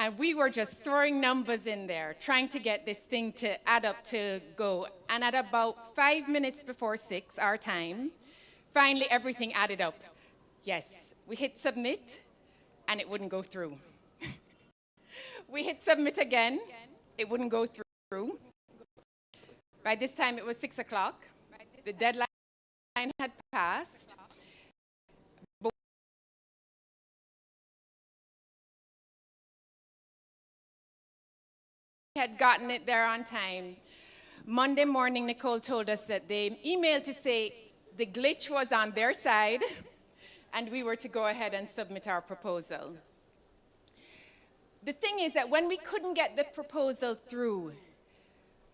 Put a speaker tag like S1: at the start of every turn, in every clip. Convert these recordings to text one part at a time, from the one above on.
S1: And we were just throwing numbers in there, trying to get this thing to add up to go. And at about 5 minutes before 6, our time, finally everything added up. Yes, we hit submit, and it wouldn't go through. We hit submit again, it wouldn't go through. By this time, it was 6 o'clock. The deadline had passed. But we had gotten it there on time. Monday morning, Nicole told us that they emailed to say the glitch was on their side, and we were to go ahead and submit our proposal. The thing is that when we couldn't get the proposal through,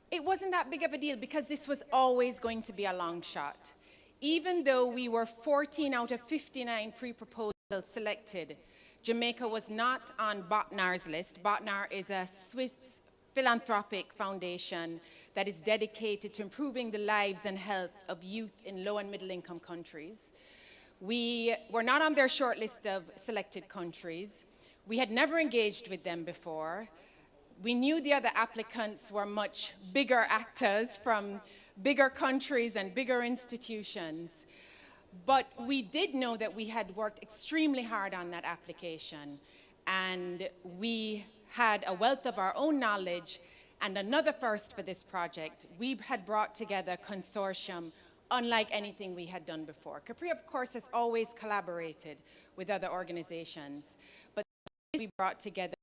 S1: it wasn't that big of a deal because this was always going to be a long shot. Even though we were 14 out of 59 pre-proposals selected, Jamaica was not on Botnar's list. Botnar is a Swiss philanthropic foundation that is dedicated to improving the lives and health of youth in low and middle income countries. We were not on their short list of selected countries. We had never engaged with them before. We knew the other applicants were much bigger actors from bigger countries and bigger institutions. But we did know that we had worked extremely hard on that application, and we had a wealth of our own knowledge. And another first for this project, we had brought together a consortium unlike anything we had done before. CAPRI, of course, has always collaborated with other organizations, but we brought together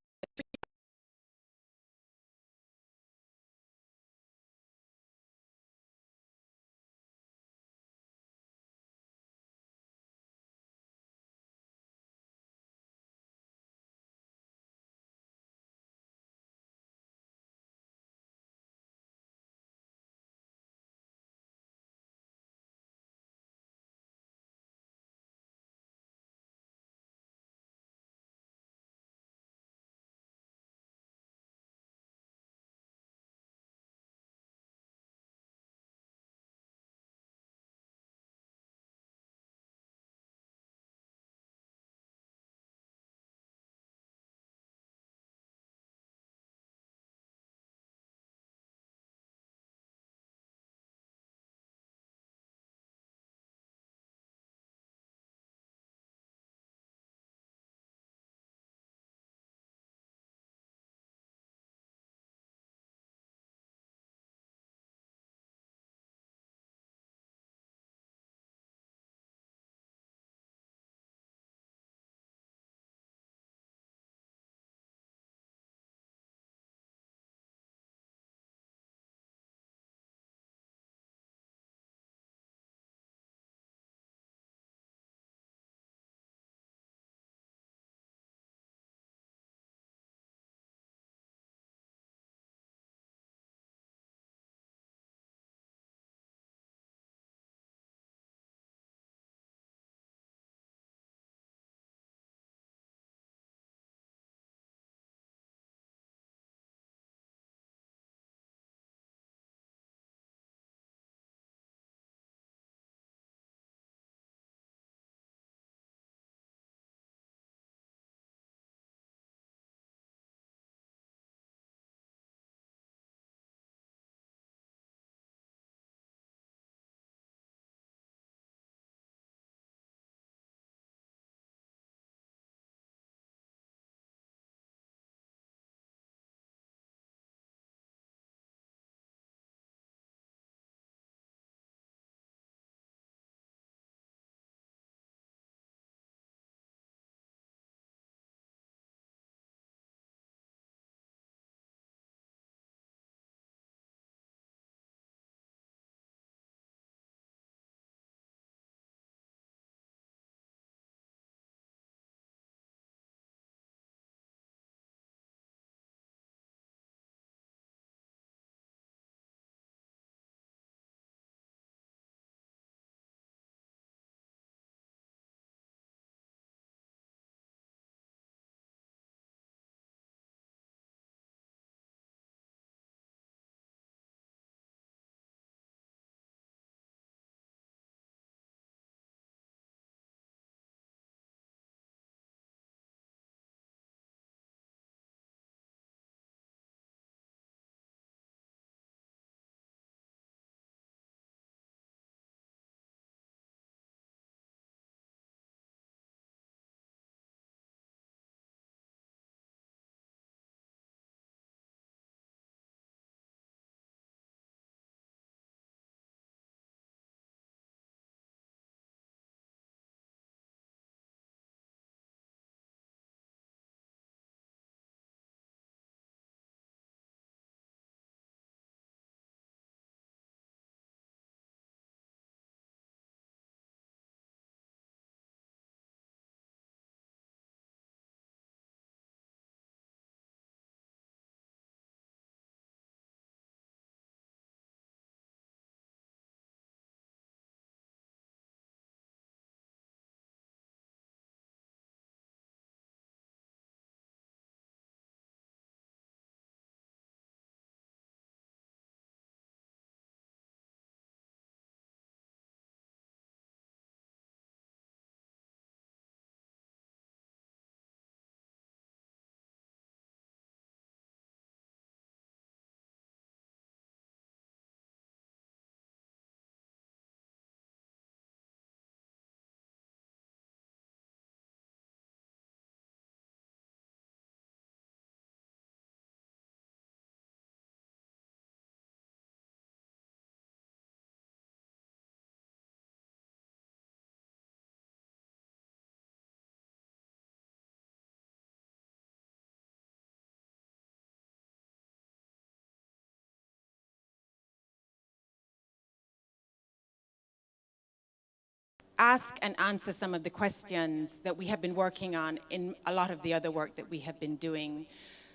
S1: ask and answer some of the questions that we have been working on in a lot of the other work that we have been doing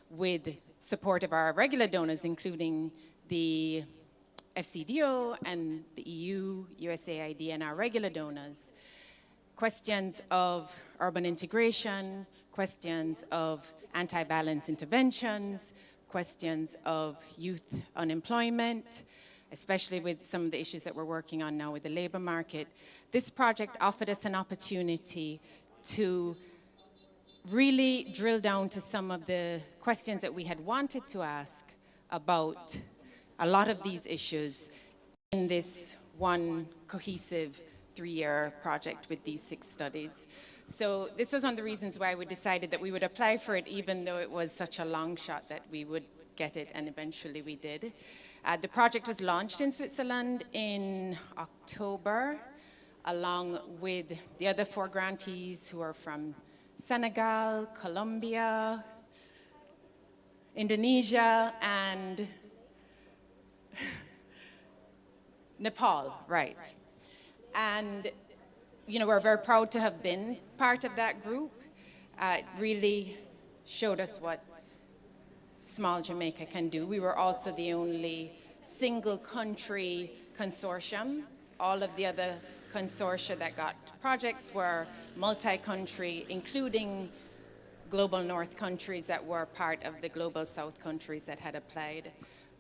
S1: with support of our regular donors, including the FCDO and the EU, USAID, and our regular donors. Questions of urban integration, questions of anti-violence interventions, questions of youth unemployment, especially with some of the issues that we're working on now with the labor market. This project offered us an opportunity to really drill down to some of the questions that we had wanted to ask about a lot of these issues in this one cohesive 3-year project with these 6 studies. So this was one of the reasons why we decided that we would apply for it, even though it was such a long shot that we would get it, and eventually we did. The project was launched in Switzerland in October, along with the other 4 grantees who are from Senegal, Colombia, Indonesia, and Nepal, right. And, you know, we're very proud to have been part of that group. It really showed us what small Jamaica can do. We were also the only single country consortium. All of the other consortia that got projects were multi-country, including global north countries that were part of the global south countries that had applied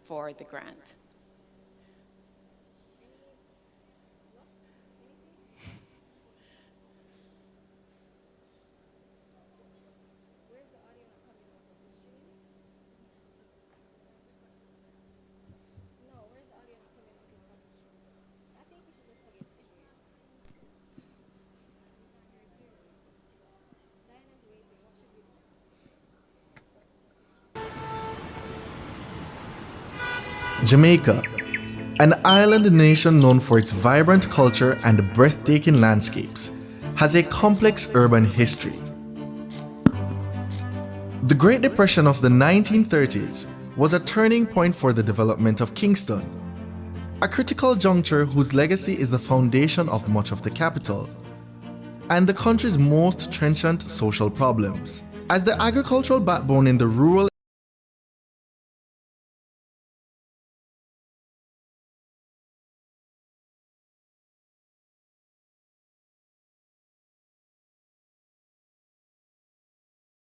S1: for the grant.
S2: Jamaica, an island nation known for its vibrant culture and breathtaking landscapes, has a complex urban history. The Great Depression of the 1930s was a turning point for the development of Kingston, a critical juncture whose legacy is the foundation of much of the capital and the country's most trenchant social problems. As the agricultural backbone in the rural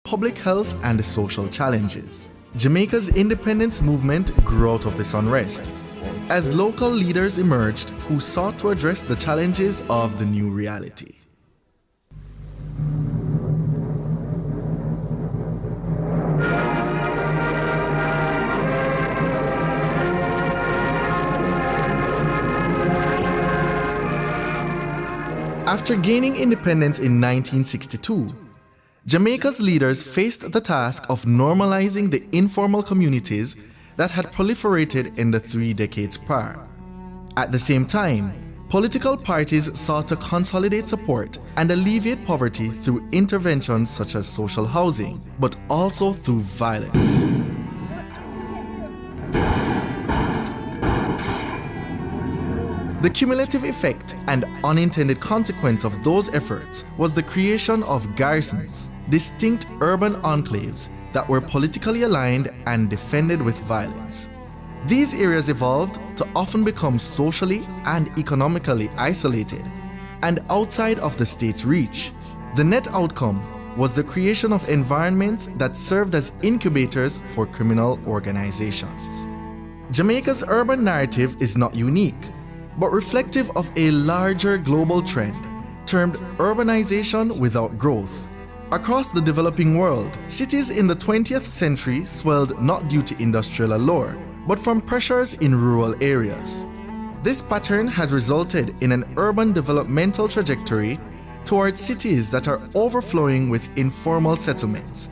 S2: public health and social challenges. Jamaica's independence movement grew out of this unrest, as local leaders emerged who sought to address the challenges of the new reality. After gaining independence in 1962, Jamaica's leaders faced the task of normalizing the informal communities that had proliferated in the 3 decades prior. At the same time, political parties sought to consolidate support and alleviate poverty through interventions such as social housing, but also through violence. The cumulative effect and unintended consequence of those efforts was the creation of garrisons, distinct urban enclaves that were politically aligned and defended with violence. These areas evolved to often become socially and economically isolated and outside of the state's reach. The net outcome was the creation of environments that served as incubators for criminal organizations. Jamaica's urban narrative is not unique, but reflective of a larger global trend termed urbanization without growth. Across the developing world, cities in the 20th century swelled not due to industrial allure, but from pressures in rural areas. This pattern has resulted in an urban developmental trajectory towards cities that are overflowing with informal settlements,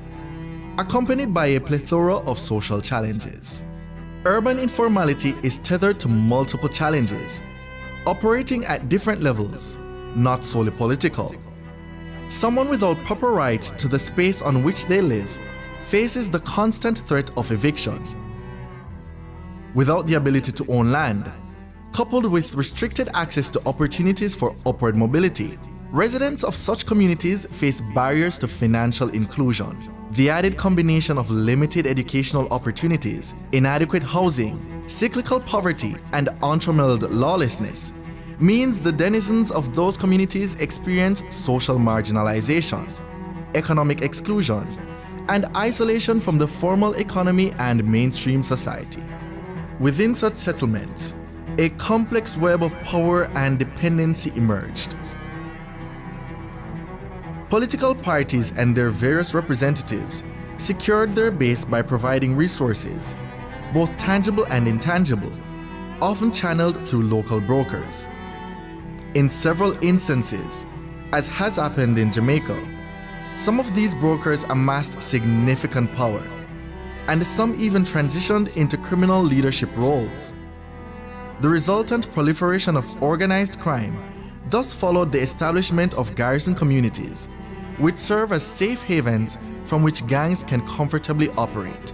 S2: accompanied by a plethora of social challenges. Urban informality is tethered to multiple challenges, operating at different levels, not solely political. Someone without proper rights to the space on which they live faces the constant threat of eviction. Without the ability to own land, coupled with restricted access to opportunities for upward mobility. Residents of such communities face barriers to financial inclusion. The added combination of limited educational opportunities, inadequate housing, cyclical poverty, and untrammelled lawlessness means the denizens of those communities experience social marginalization, economic exclusion, and isolation from the formal economy and mainstream society. Within such settlements, a complex web of power and dependency emerged. Political parties and their various representatives secured their base by providing resources, both tangible and intangible, often channeled through local brokers. In several instances, as has happened in Jamaica, some of these brokers amassed significant power, and some even transitioned into criminal leadership roles. The resultant proliferation of organized crime thus followed the establishment of garrison communities, which serve as safe havens from which gangs can comfortably operate.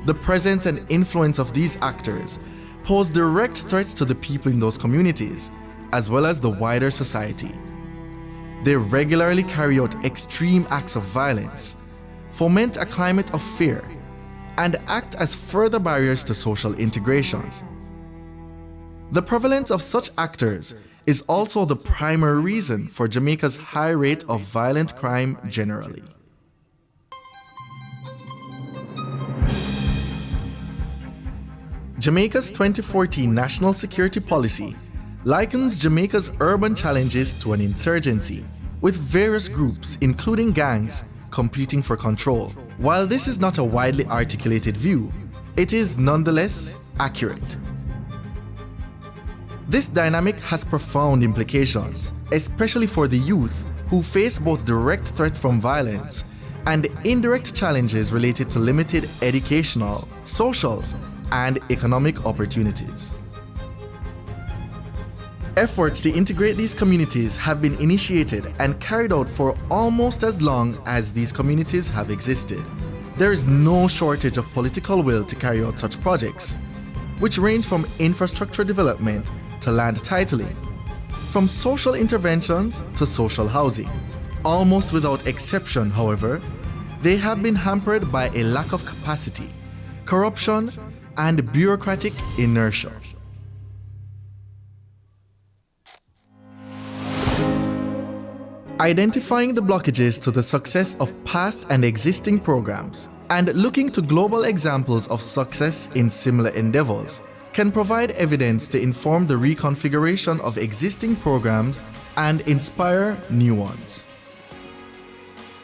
S2: The presence and influence of these actors pose direct threats to the people in those communities, as well as the wider society. They regularly carry out extreme acts of violence, foment a climate of fear, and act as further barriers to social integration. The prevalence of such actors is also the primary reason for Jamaica's high rate of violent crime generally. Jamaica's 2014 National Security Policy likens Jamaica's urban challenges to an insurgency, with various groups, including gangs, competing for control. While this is not a widely articulated view, it is nonetheless accurate. This dynamic has profound implications, especially for the youth who face both direct threats from violence and indirect challenges related to limited educational, social, and economic opportunities. Efforts to integrate these communities have been initiated and carried out for almost as long as these communities have existed. There is no shortage of political will to carry out such projects, which range from infrastructure development to land titling, from social interventions to social housing. Almost without exception, however, they have been hampered by a lack of capacity, corruption, and bureaucratic inertia. Identifying the blockages to the success of past and existing programs and looking to global examples of success in similar endeavors can provide evidence to inform the reconfiguration of existing programs and inspire new ones.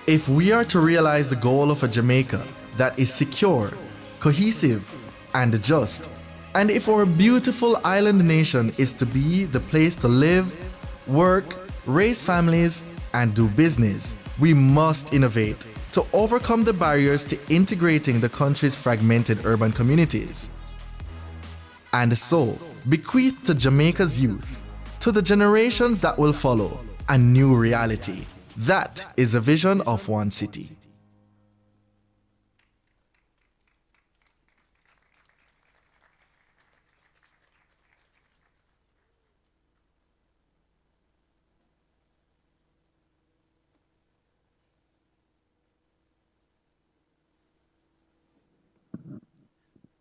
S2: If we are to realize the goal of a Jamaica that is secure, cohesive, and just, and if our beautiful island nation is to be the place to live, work, raise families, and do business, we must innovate to overcome the barriers to integrating the country's fragmented urban communities. And so, bequeath to Jamaica's youth, to the generations that will follow, a new reality. That is a vision of OneCity.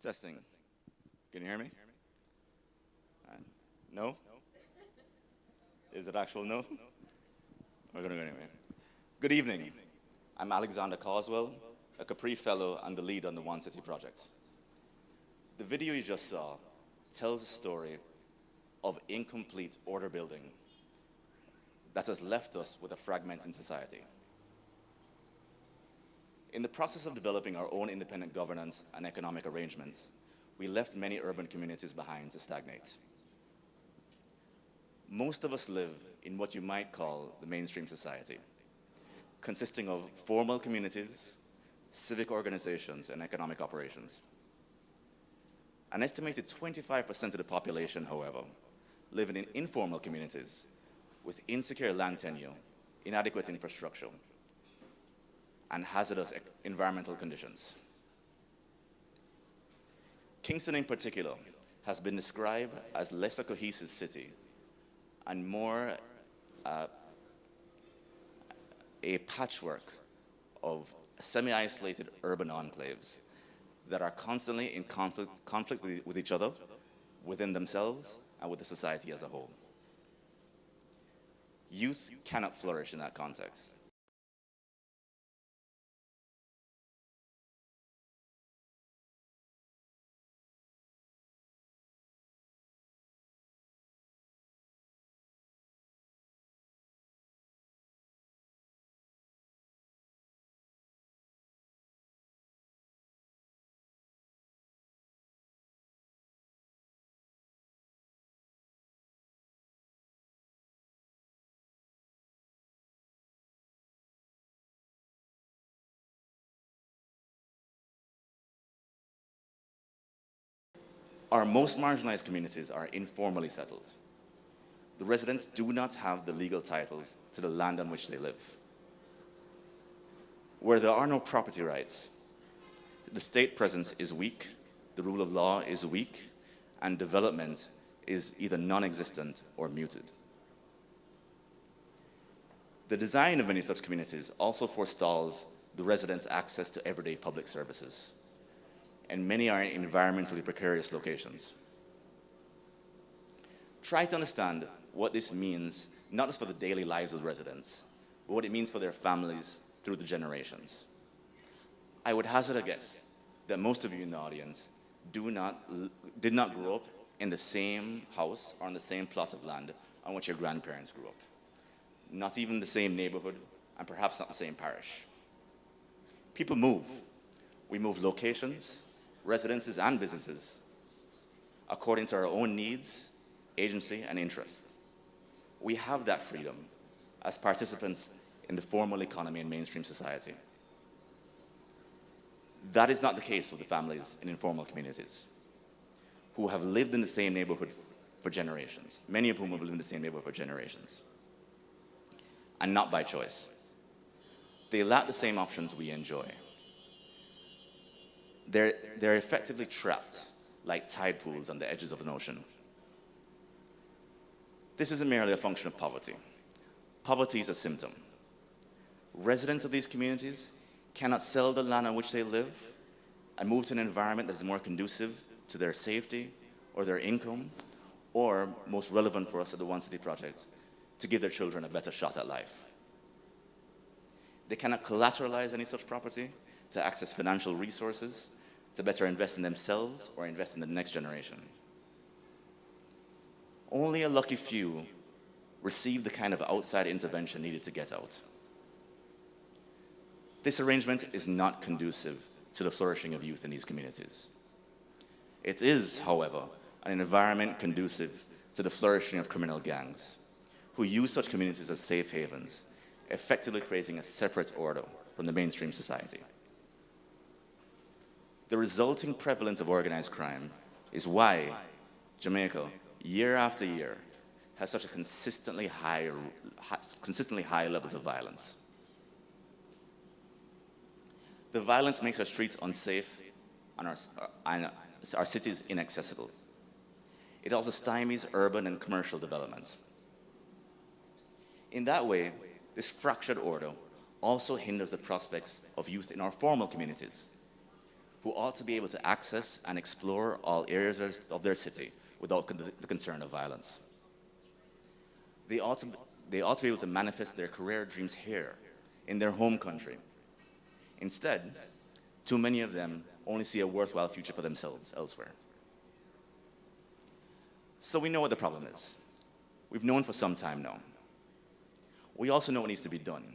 S3: Testing. Can you hear me? No? Is it actual no? We're going to go anyway. Good evening. I'm Alexander Carswell, a CAPRI Fellow and the lead on the OneCity project. The video you just saw tells a story of incomplete order building that has left us with a fragmented society. In the process of developing our own independent governance and economic arrangements, we left many urban communities behind to stagnate. Most of us live in what you might call the mainstream society, consisting of formal communities, civic organizations, and economic operations. An estimated 25% of the population, however, live in informal communities with insecure land tenure, inadequate infrastructure, and hazardous environmental conditions. Kingston in particular has been described as less a cohesive city and more a patchwork of semi-isolated urban enclaves that are constantly in conflict with each other, within themselves, and with the society as a whole. Youth cannot flourish in that context. Our most marginalized communities are informally settled. The residents do not have the legal titles to the land on which they live. Where there are no property rights, the state presence is weak, the rule of law is weak, and development is either non-existent or muted. The design of many such communities also forestalls the residents' access to everyday public services, and many are in environmentally precarious locations. Try to understand what this means, not just for the daily lives of the residents, but what it means for their families through the generations. I would hazard a guess that most of you in the audience did not grow up in the same house or on the same plot of land on which your grandparents grew up. Not even the same neighborhood, and perhaps not the same parish. People move. We move locations, residences, and businesses according to our own needs, agency, and interests. We have that freedom as participants in the formal economy and mainstream society. That is not the case with the families in informal communities who have lived in the same neighborhood for generations, many of whom have lived in the same neighborhood for generations, and not by choice. They lack the same options we enjoy. They're effectively trapped like tide pools on the edges of an ocean. This isn't merely a function of poverty. Poverty is a symptom. Residents of these communities cannot sell the land on which they live and move to an environment that is more conducive to their safety or their income, or, most relevant for us at the OneCity project, to give their children a better shot at life. They cannot collateralize any such property to access financial resources, to better invest in themselves or invest in the next generation. Only a lucky few receive the kind of outside intervention needed to get out. This arrangement is not conducive to the flourishing of youth in these communities. It is, however, an environment conducive to the flourishing of criminal gangs, who use such communities as safe havens, effectively creating a separate order from the mainstream society. The resulting prevalence of organized crime is why Jamaica, year after year, has such a consistently high levels of violence. The violence makes our streets unsafe and our cities inaccessible. It also stymies urban and commercial development. In that way, this fractured order also hinders the prospects of youth in our formal communities, who ought to be able to access and explore all areas of their city without the concern of violence. They ought to be able to manifest their career dreams here, in their home country. Instead, too many of them only see a worthwhile future for themselves elsewhere. So we know what the problem is. We've known for some time now. We also know what needs to be done,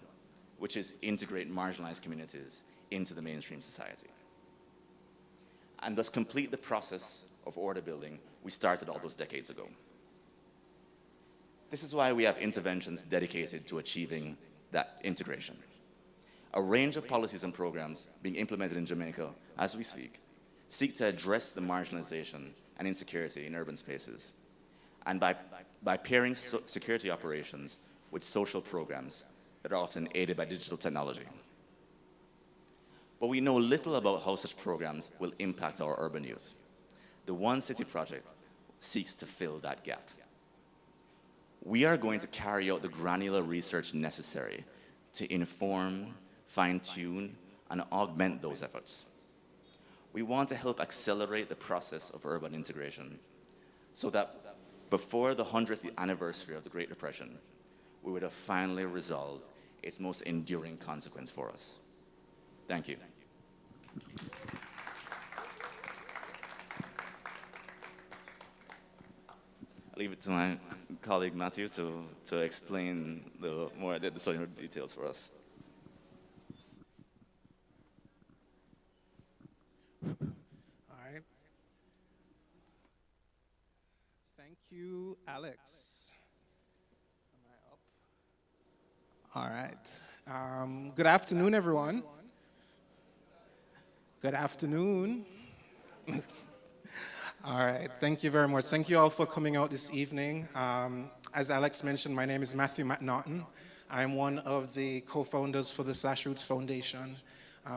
S3: which is integrate marginalized communities into the mainstream society, and thus complete the process of order building we started all those decades ago. This is why we have interventions dedicated to achieving that integration. A range of policies and programs being implemented in Jamaica as we speak seek to address the marginalization and insecurity in urban spaces, and by pairing security operations with social programs that are often aided by digital technology. But we know little about how such programs will impact our urban youth. The OneCity project seeks to fill that gap. We are going to carry out the granular research necessary to inform, fine-tune, and augment those efforts. We want to help accelerate the process of urban integration so that before the 100th anniversary of the Great Depression, we would have finally resolved its most enduring consequence for us. Thank you. I'll leave it to my colleague Matthew to explain the study details for us.
S4: All right. Thank you, Alex. Am I up? All right. Good afternoon, everyone. Good afternoon. All right, thank you very much. Thank you all for coming out this evening. As Alex mentioned, my name is Matthew McNaughton. I'm one of the co-founders for the Roots Foundation,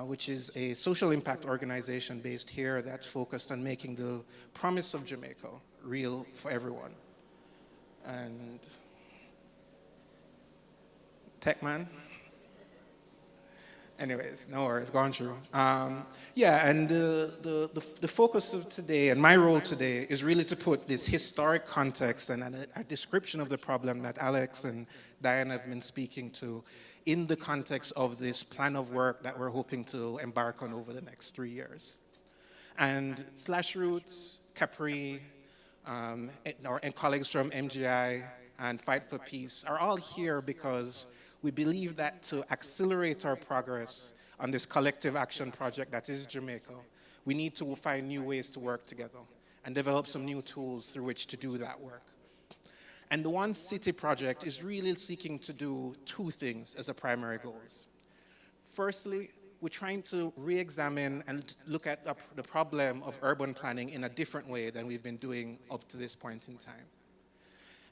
S4: which is a social impact organization based here that's focused on making the promise of Jamaica real for everyone. And Tech Man? Anyways, no worries, gone through. Yeah, and the focus of today and my role today is really to put this historic context and a description of the problem that Alex and Diane have been speaking to in the context of this plan of work that we're hoping to embark on over the next 3 years. And Roots, CAPRI, and colleagues from MGI and Fight for Peace are all here because we believe that to accelerate our progress on this collective action project that is Jamaica, we need to find new ways to work together and develop some new tools through which to do that work. And the OneCity project is really seeking to do two things as a primary goals. Firstly, we're trying to re-examine and look at the problem of urban planning in a different way than we've been doing up to this point in time.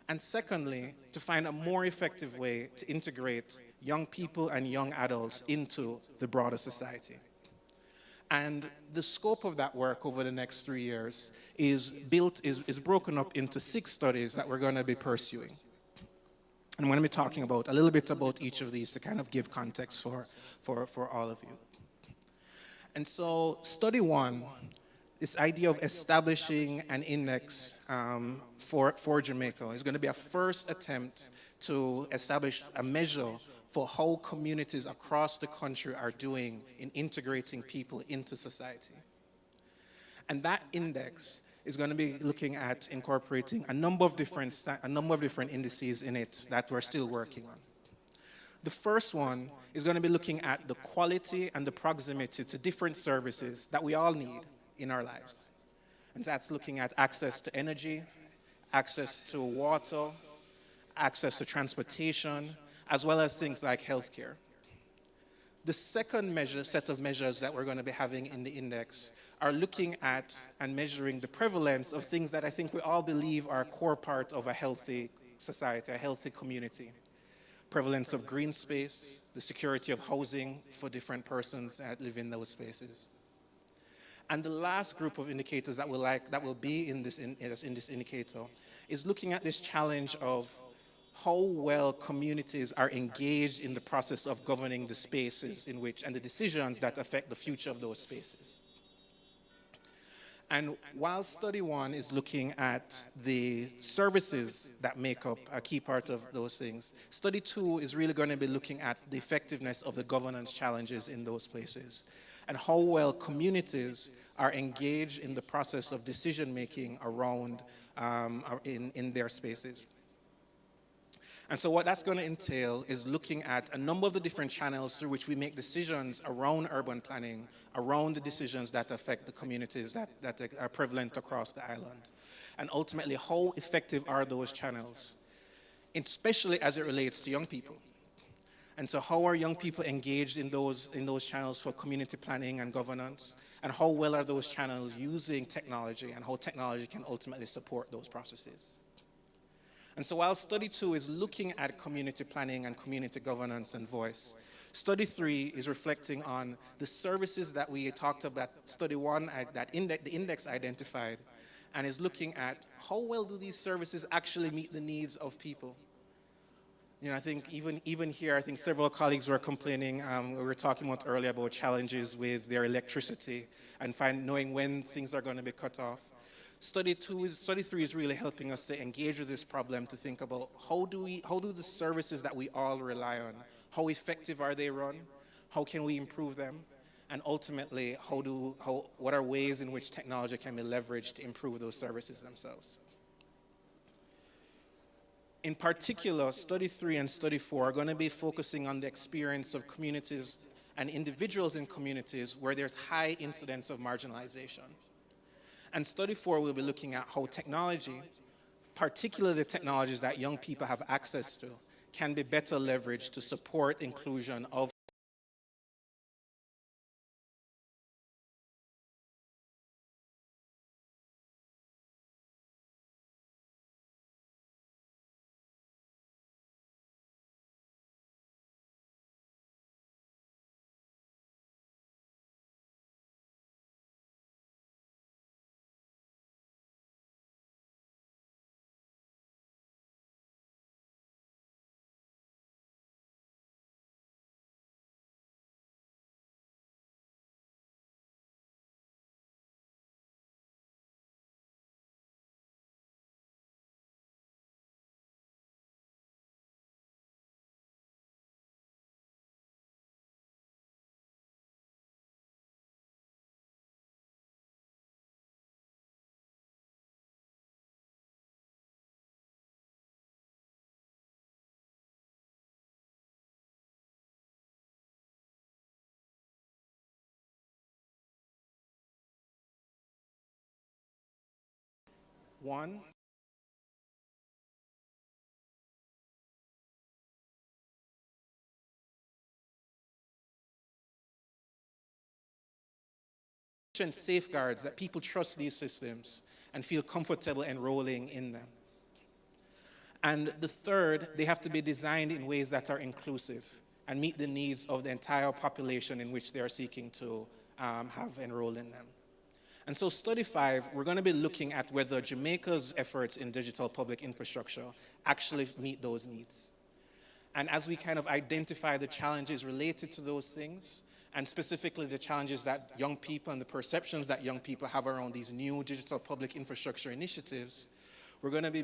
S4: And secondly, to find a more effective way to integrate young people and young adults into the broader society. And the scope of that work over the next 3 years is broken up into 6 studies that we're going to be pursuing. And I'm going to be talking about a little bit about each of these to kind of give context for all of you. And so study 1, this idea of establishing an index for Jamaica is going to be a first attempt to establish a measure for how communities across the country are doing in integrating people into society. And that index is going to be looking at incorporating a number of different indices in it that we're still working on. The first one is going to be looking at the quality and the proximity to different services that we all need in our lives. And that's looking at access to energy, access to water, access to transportation, as well as things like healthcare. The second set of measures that we're going to be having in the index are looking at and measuring the prevalence of things that I think we all believe are a core part of a healthy society, a healthy community. Prevalence of green space, the security of housing for different persons that live in those spaces. And the last group of indicators that will be in this indicator is looking at this challenge of how well communities are engaged in the process of governing the spaces in which and the decisions that affect the future of those spaces. And while study 1 is looking at the services that make up a key part of those things, study 2 is really going to be looking at the effectiveness of the governance challenges in those places and how well communities are engaged in the process of decision-making around in their spaces. And so what that's going to entail is looking at a number of the different channels through which we make decisions around urban planning, around the decisions that affect the communities that are prevalent across the island. And ultimately, how effective are those channels, especially as it relates to young people. And so how are young people engaged in those channels for community planning and governance? And how well are those channels using technology and how technology can ultimately support those processes? And so while study 2 is looking at community planning and community governance and voice, study 3 is reflecting on the services that we talked about, study 1, the index identified, and is looking at how well do these services actually meet the needs of people. You know, I think even here, I think several colleagues were complaining, we were talking about earlier about challenges with their electricity and knowing when things are going to be cut off. Study 3 is really helping us to engage with this problem, to think about how do the services that we all rely on, how effective are they run, how can we improve them, and ultimately what are ways in which technology can be leveraged to improve those services themselves. In particular, Study 3 and Study 4 are going to be focusing on the experience of communities and individuals in communities where there's high incidence of marginalization. And Study 4 will be looking at how technology, particularly the technologies that young people have access to, can be better leveraged to support inclusion of one, safeguards that people trust these systems and feel comfortable enrolling in them. And the third, they have to be designed in ways that are inclusive and meet the needs of the entire population in which they are seeking to have enrolled in them. And so Study 5, we're going to be looking at whether Jamaica's efforts in digital public infrastructure actually meet those needs. And as we kind of identify the challenges related to those things, and specifically the challenges that young people and the perceptions that young people have around these new digital public infrastructure initiatives, we're going to be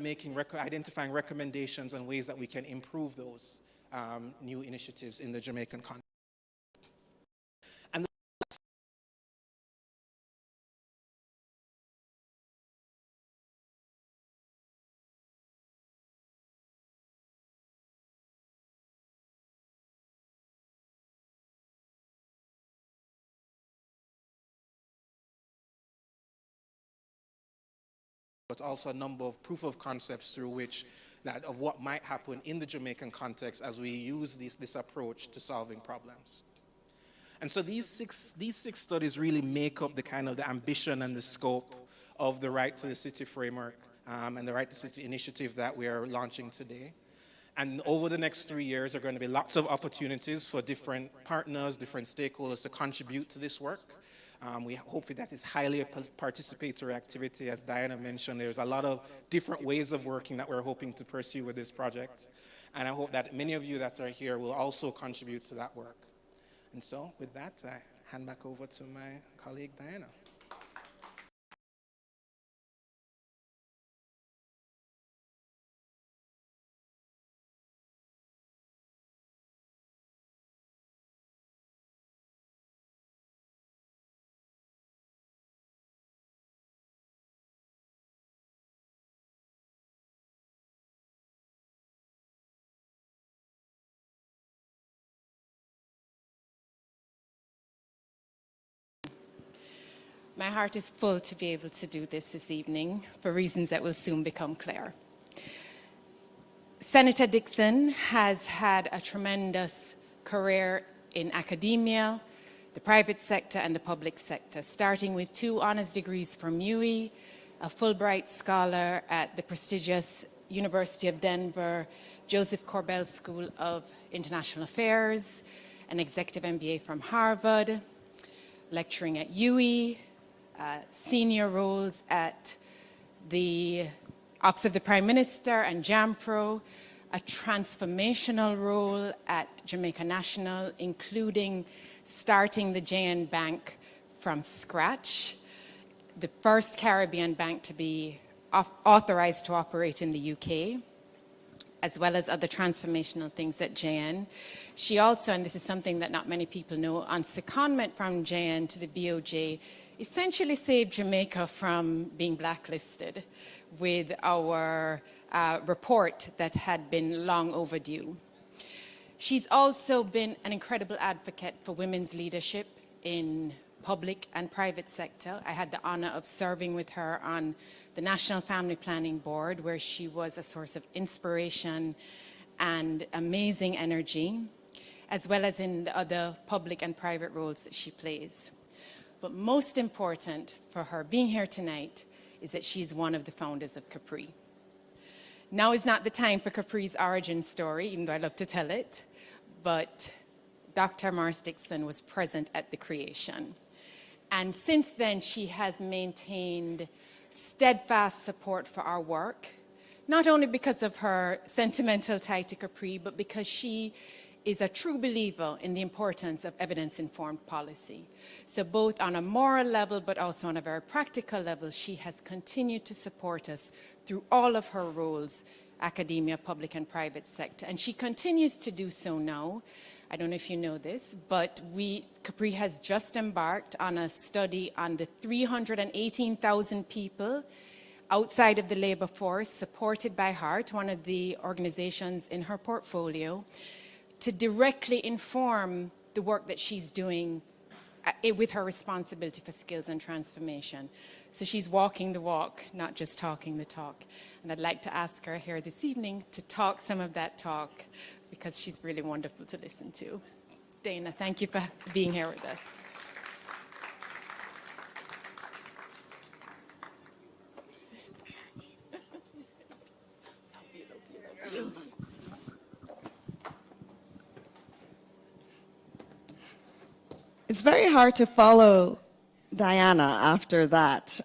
S4: identifying recommendations and ways that we can improve those new initiatives in the Jamaican context. And but also a number of proof of concepts through which of what might happen in the Jamaican context as we use this approach to solving problems. And so these six studies really make up the kind of the ambition and the scope of the Right to the City framework and the Right to City initiative that we are launching today. And over the next 3 years, there are going to be lots of opportunities for different partners, different stakeholders to contribute to this work. We hope that is highly a participatory activity. As Diana mentioned, there's a lot of different ways of working that we're hoping to pursue with this project. And I hope that many of you that are here will also contribute to that work. And so with that, I hand back over to my colleague, Diana.
S1: My heart is full to be able to do this evening for reasons that will soon become clear. Senator Dixon has had a tremendous career in academia, the private sector and the public sector, starting with 2 honors degrees from UWI, a Fulbright scholar at the prestigious University of Denver, Joseph Corbell School of International Affairs, an executive MBA from Harvard, lecturing at UWI, senior roles at the Office of the Prime Minister and JAMPRO, a transformational role at Jamaica National, including starting the JN Bank from scratch, the first Caribbean bank to be authorized to operate in the UK, as well as other transformational things at JN. She also, and this is something that not many people know, on secondment from JN to the BOJ, essentially saved Jamaica from being blacklisted with our report that had been long overdue. She's also been an incredible advocate for women's leadership in public and private sector. I had the honor of serving with her on the National Family Planning Board, where she was a source of inspiration and amazing energy, as well as in the other public and private roles that she plays. But most important for her being here tonight is that she's one of the founders of CAPRI. Now is not the time for CAPRI's origin story, even though I love to tell it, but Dr. Morris Dixon was present at the creation. And since then, she has maintained steadfast support for our work, not only because of her sentimental tie to CAPRI, but because she is a true believer in the importance of evidence-informed policy. So both on a moral level, but also on a very practical level, she has continued to support us through all of her roles, academia, public and private sector. And she continues to do so now. I don't know if you know this, but CAPRI has just embarked on a study on the 318,000 people outside of the labor force, supported by HEART, one of the organizations in her portfolio, to directly inform the work that she's doing with her responsibility for skills and transformation. So she's walking the walk, not just talking the talk. And I'd like to ask her here this evening to talk some of that talk, because she's really wonderful to listen to. Dana, thank you for being here with us.
S5: It's very hard to follow Diana after that.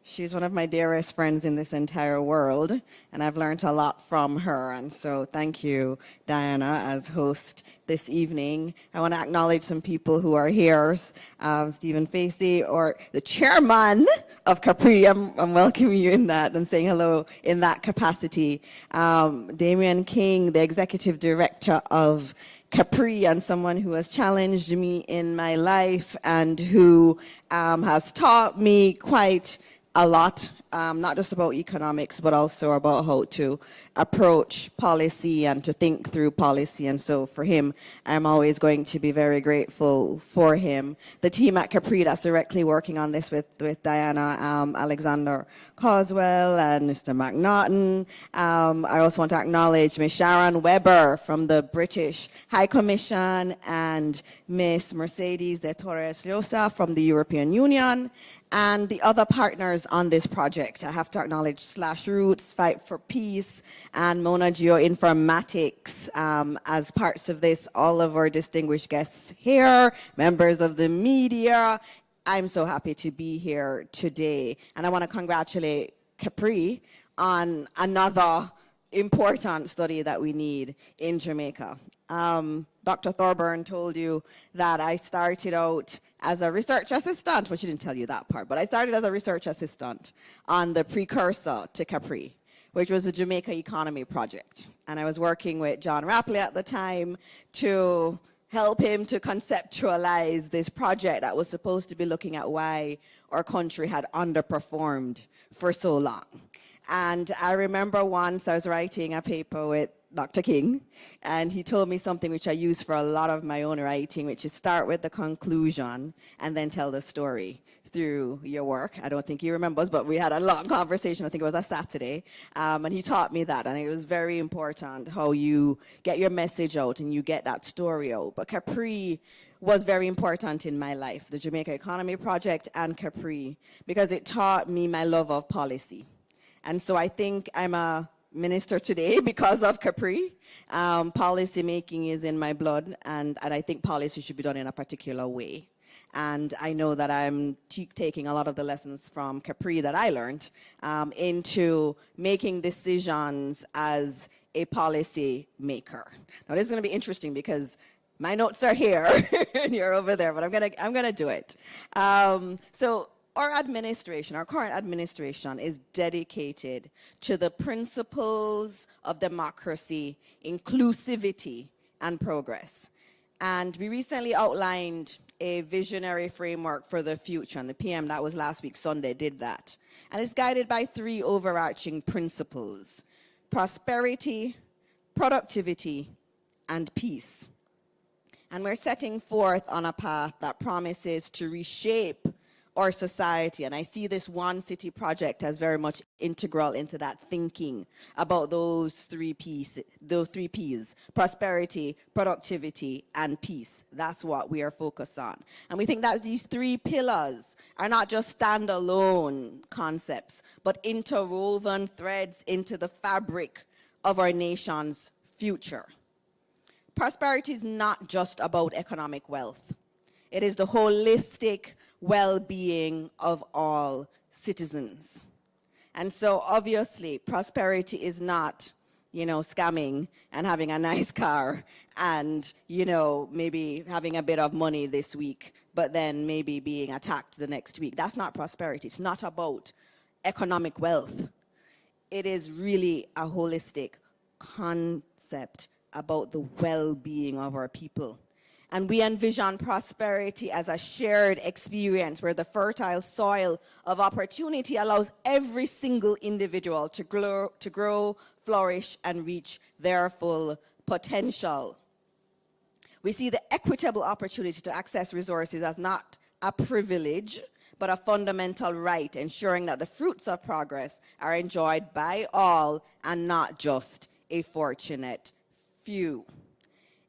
S5: She's one of my dearest friends in this entire world, and I've learned a lot from her. And so thank you, Diana, as host this evening. I want to acknowledge some people who are here. Stephen Facey, or the chairman of CAPRI, I'm welcoming you in that and saying hello in that capacity. Damian King, the executive director of CAPRI, and someone who has challenged me in my life and who has taught me quite a lot, not just about economics, but also about how to approach policy and to think through policy. And so for him, I'm always going to be very grateful for him. The team at CAPRI that's directly working on this with Diana, Alexander Coswell and Mr. McNaughton. I also want to acknowledge Ms. Sharon Weber from the British High Commission and Ms. Mercedes de Torres Llosa from the European Union, and the other partners on this project. I have to acknowledge Slash Roots, Fight for Peace, and Mona GeoInformatics as parts of this, all of our distinguished guests here, members of the media. I'm so happy to be here today. And I want to congratulate CAPRI on another important study that we need in Jamaica. Dr. Thorburn told you that I started out as a research assistant, well, she didn't tell you that part, but I started as a research assistant on the precursor to CAPRI, which was the Jamaica Economy Project. And I was working with John Rapley at the time to help him to conceptualize this project that was supposed to be looking at why our country had underperformed for so long. And I remember once I was writing a paper with Dr. King, and he told me something which I use for a lot of my own writing, which is start with the conclusion and then tell the story through your work. I don't think he remembers, but we had a long conversation. I think it was a Saturday, and he taught me that, and it was very important how you get your message out and you get that story out. But CAPRI was very important in my life, the Jamaica Economy Project and CAPRI, because it taught me my love of policy. And so I think I'm a minister today because of CAPRI. Policy making is in my blood, and I think policy should be done in a particular way. And I know that I'm taking a lot of the lessons from CAPRI that I learned into making decisions as a policy maker. Now this is going to be interesting because my notes are here and you're over there, but I'm gonna do it. So our administration, our current administration, is dedicated to the principles of democracy, inclusivity, and progress. And we recently outlined a visionary framework for the future, and the PM, that was last week, Sunday, did that. And it's guided by 3 overarching principles: prosperity, productivity, and peace. And we're setting forth on a path that promises to reshape our society. And I see this OneCity project as very much integral into that thinking about those three P's, prosperity, productivity, and peace. That's what we are focused on. And we think that these 3 pillars are not just standalone concepts, but interwoven threads into the fabric of our nation's future. Prosperity is not just about economic wealth. It is the holistic well-being of all citizens. And so obviously prosperity is not, scamming and having a nice car and, maybe having a bit of money this week, but then maybe being attacked the next week. That's not prosperity. It's not about economic wealth. It is really a holistic concept about the well-being of our people. And we envision prosperity as a shared experience where the fertile soil of opportunity allows every single individual to grow, flourish, and reach their full potential. We see the equitable opportunity to access resources as not a privilege, but a fundamental right, ensuring that the fruits of progress are enjoyed by all and not just a fortunate few.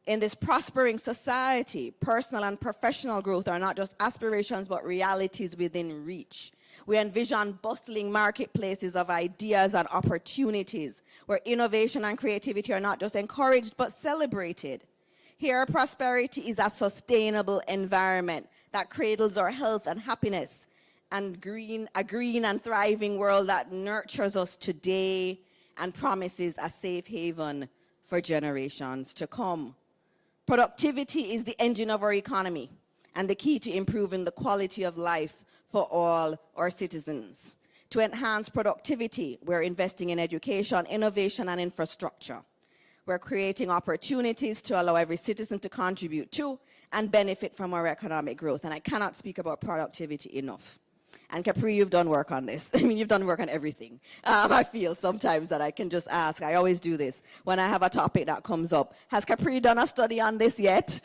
S5: In this prospering society, personal and professional growth are not just aspirations, but realities within reach. We envision bustling marketplaces of ideas and opportunities where innovation and creativity are not just encouraged, but celebrated. Here, prosperity is a sustainable environment that cradles our health and happiness, and a green and thriving world that nurtures us today and promises a safe haven for generations to come. Productivity is the engine of our economy and the key to improving the quality of life for all our citizens. To enhance productivity, we're investing in education, innovation, and infrastructure. We're creating opportunities to allow every citizen to contribute to and benefit from our economic growth. And I cannot speak about productivity enough. And CAPRI, you've done work on this. I mean, you've done work on everything. I feel sometimes that I can just ask. I always do this when I have a topic that comes up. Has CAPRI done a study on this yet?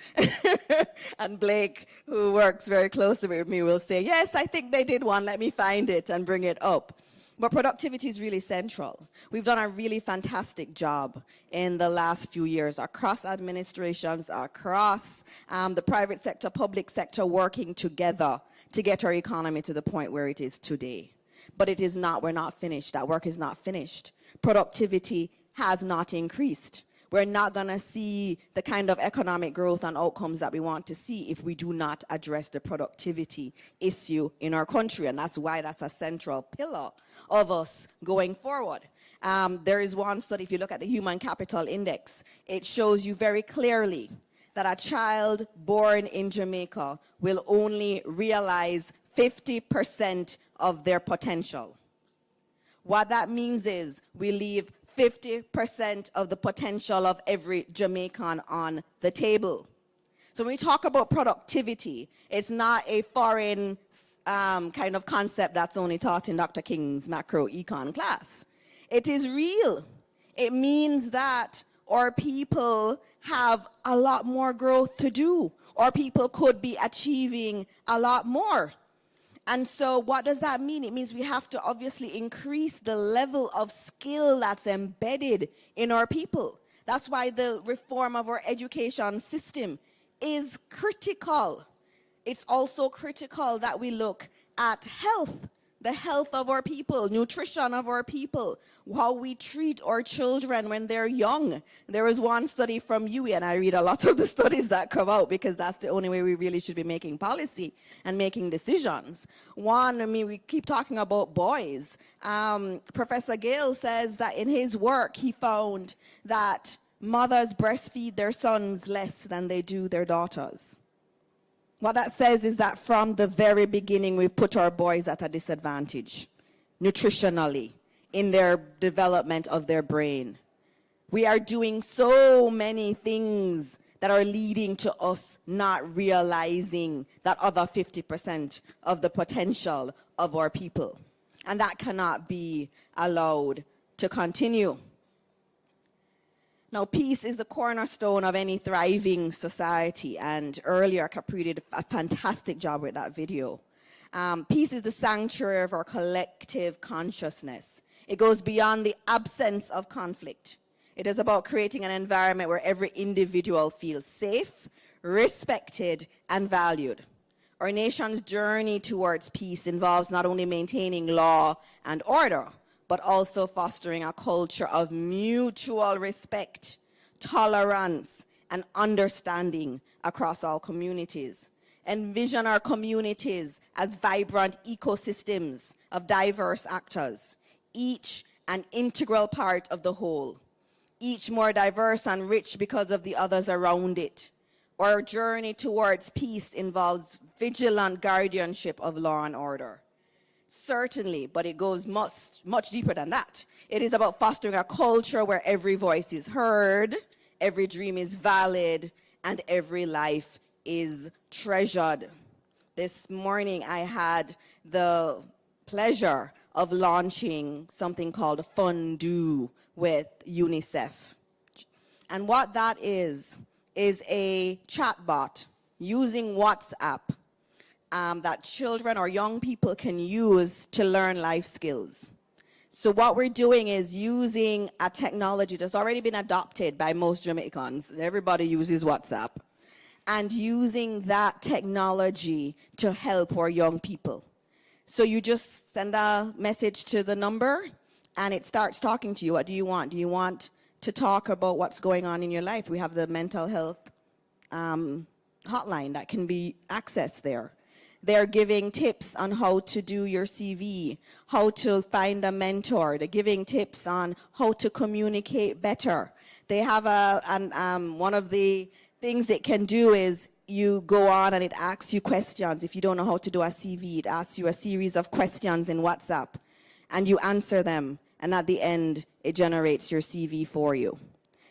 S5: And Blake, who works very closely with me, will say, yes, I think they did one. Let me find it and bring it up. But productivity is really central. We've done a really fantastic job in the last few years across administrations, across the private sector, public sector, working together to get our economy to the point where it is today. But it is not, we're not finished. That work is not finished. Productivity has not increased. We're not gonna see the kind of economic growth and outcomes that we want to see if we do not address the productivity issue in our country. And that's why that's a central pillar of us going forward. There is one study, if you look at the Human Capital Index, it shows you very clearly that a child born in Jamaica will only realize 50% of their potential. What that means is we leave 50% of the potential of every Jamaican on the table. So when we talk about productivity, it's not a foreign kind of concept that's only taught in Dr. King's macro econ class. It is real. It means that our people have a lot more growth to do, or people could be achieving a lot more. And so what does that mean? It means we have to obviously increase the level of skill that's embedded in our people. That's why the reform of our education system is critical. It's also critical that we look at health, the health of our people, nutrition of our people, how we treat our children when they're young. There was one study from UE, and I read a lot of the studies that come out because that's the only way we really should be making policy and making decisions. One, I mean, we keep talking about boys. Professor Gale says that in his work, he found that mothers breastfeed their sons less than they do their daughters. What that says is that from the very beginning, we've put our boys at a disadvantage, nutritionally, in their development of their brain. We are doing so many things that are leading to us not realizing that other 50% of the potential of our people. And that cannot be allowed to continue. Now, peace is the cornerstone of any thriving society, and earlier CAPRI did a fantastic job with that video. Peace is the sanctuary of our collective consciousness. It goes beyond the absence of conflict. It is about creating an environment where every individual feels safe, respected, and valued. Our nation's journey towards peace involves not only maintaining law and order, but also fostering a culture of mutual respect, tolerance, and understanding across all communities. Envision our communities as vibrant ecosystems of diverse actors, each an integral part of the whole, each more diverse and rich because of the others around it. Our journey towards peace involves vigilant guardianship of law and order. Certainly, but it goes much deeper than that. It is about fostering a culture where every voice is heard, every dream is valid, and every life is treasured. This morning, I had the pleasure of launching something called Fondue with UNICEF. And what that is a chatbot using WhatsApp that children or young people can use to learn life skills. So what we're doing is using a technology that's already been adopted by most Jamaicans. Everybody uses WhatsApp. And using that technology to help our young people. So you just send a message to the number and it starts talking to you. What do you want? Do you want to talk about what's going on in your life? We have the mental health hotline that can be accessed there. They're giving tips on how to do your CV, how to find a mentor. They're giving tips on how to communicate better. They have one of the things it can do is you go on and it asks you questions. If you don't know how to do a CV, it asks you a series of questions in WhatsApp and you answer them. And at the end, it generates your CV for you.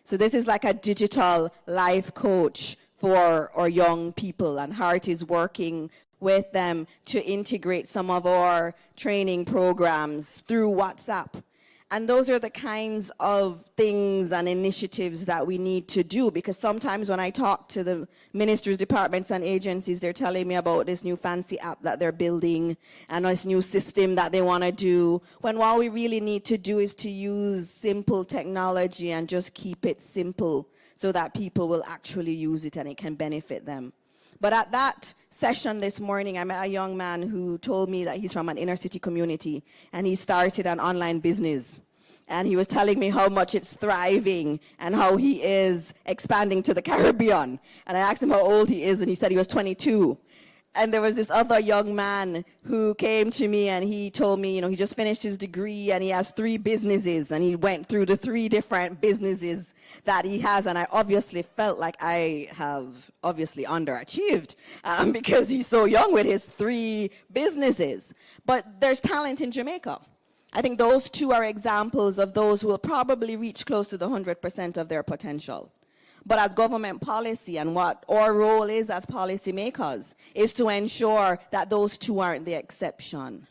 S5: So this is like a digital life coach for our young people, and Heart is working with them to integrate some of our training programs through WhatsApp. And those are the kinds of things and initiatives that we need to do, because sometimes when I talk to the ministries, departments, and agencies, they're telling me about this new fancy app that they're building and this new system that they want to do, when all we really need to do is to use simple technology and just keep it simple so that people will actually use it and it can benefit them. But at that session this morning, I met a young man who told me that he's from an inner city community and he started an online business. And he was telling me how much it's thriving and how he is expanding to the Caribbean. And I asked him how old he is and he said he was 22. And there was this other young man who came to me and he told me, he just finished his degree and he has 3 businesses and he went through the 3 different businesses that he has. And I obviously felt like I have obviously underachieved because he's so young with his 3 businesses. But there's talent in Jamaica. I think those 2 are examples of those who will probably reach close to the 100% of their potential. But as government policy, and what our role is as policymakers, is to ensure that those 2 aren't the exception.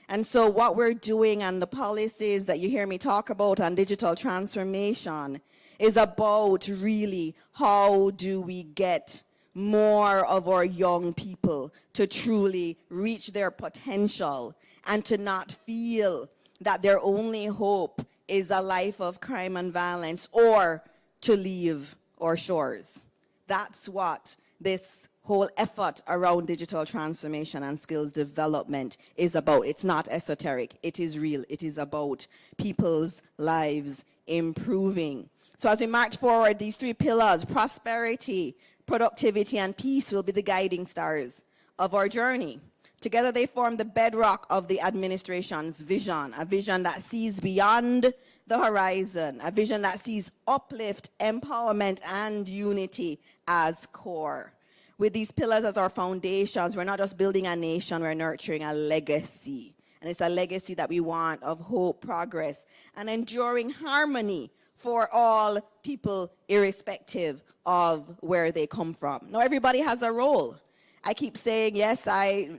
S5: And so what we're doing and the policies that you hear me talk about on digital transformation is about really how do we get more of our young people to truly reach their potential and to not feel that their only hope is a life of crime and violence or to leave our shores. That's what this whole effort around digital transformation and skills development is about. It's not esoteric. It is real. It is about people's lives improving. So as we march forward, these three pillars, prosperity, productivity, and peace, will be the guiding stars of our journey. Together they form the bedrock of the administration's vision, a vision that sees beyond the horizon, a vision that sees uplift, empowerment, and unity as core. With these pillars as our foundations, we're not just building a nation, we're nurturing a legacy. And it's a legacy that we want of hope, progress, and enduring harmony for all people, irrespective of where they come from. Now, everybody has a role. I keep saying, yes,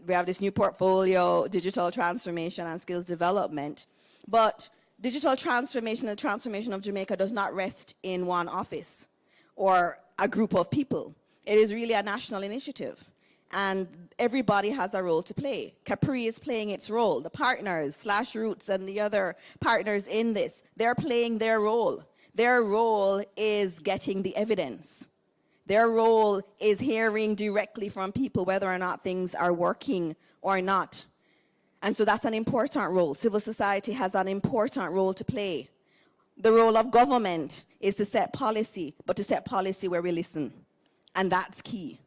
S5: we have this new portfolio, digital transformation and skills development, but digital transformation, the transformation of Jamaica, does not rest in one office or a group of people. It is really a national initiative, and everybody has a role to play. CAPRI is playing its role. The partners, Roots and the other partners in this, they're playing their role. Their role is getting the evidence. Their role is hearing directly from people whether or not things are working or not. And so that's an important role. Civil society has an important role to play. The role of government is to set policy, but to set policy where we listen. And that's key.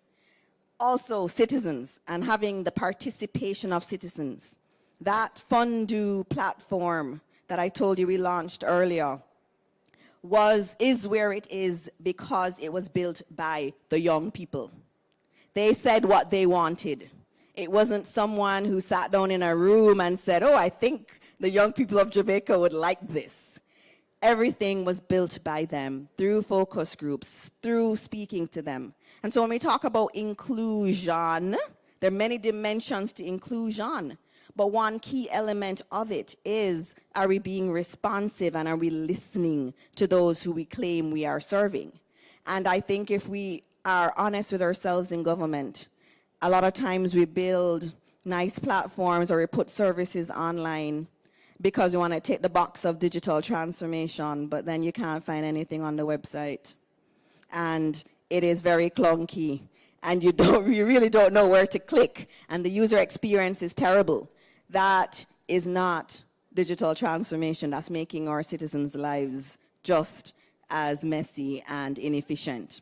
S5: Also, citizens and having the participation of citizens. That Fondue platform that I told you we launched earlier is where it is because it was built by the young people. They said what they wanted. It wasn't someone who sat down in a room and said, oh, I think the young people of Jamaica would like this. Everything was built by them through focus groups, through speaking to them. And so when we talk about inclusion, there are many dimensions to inclusion. But one key element of it is, are we being responsive and are we listening to those who we claim we are serving? And I think if we are honest with ourselves in government, a lot of times we build nice platforms or we put services online because we want to tick the box of digital transformation, but then you can't find anything on the website. And it is very clunky. And you really don't know where to click. And the user experience is terrible. That is not digital transformation. That's making our citizens' lives just as messy and inefficient.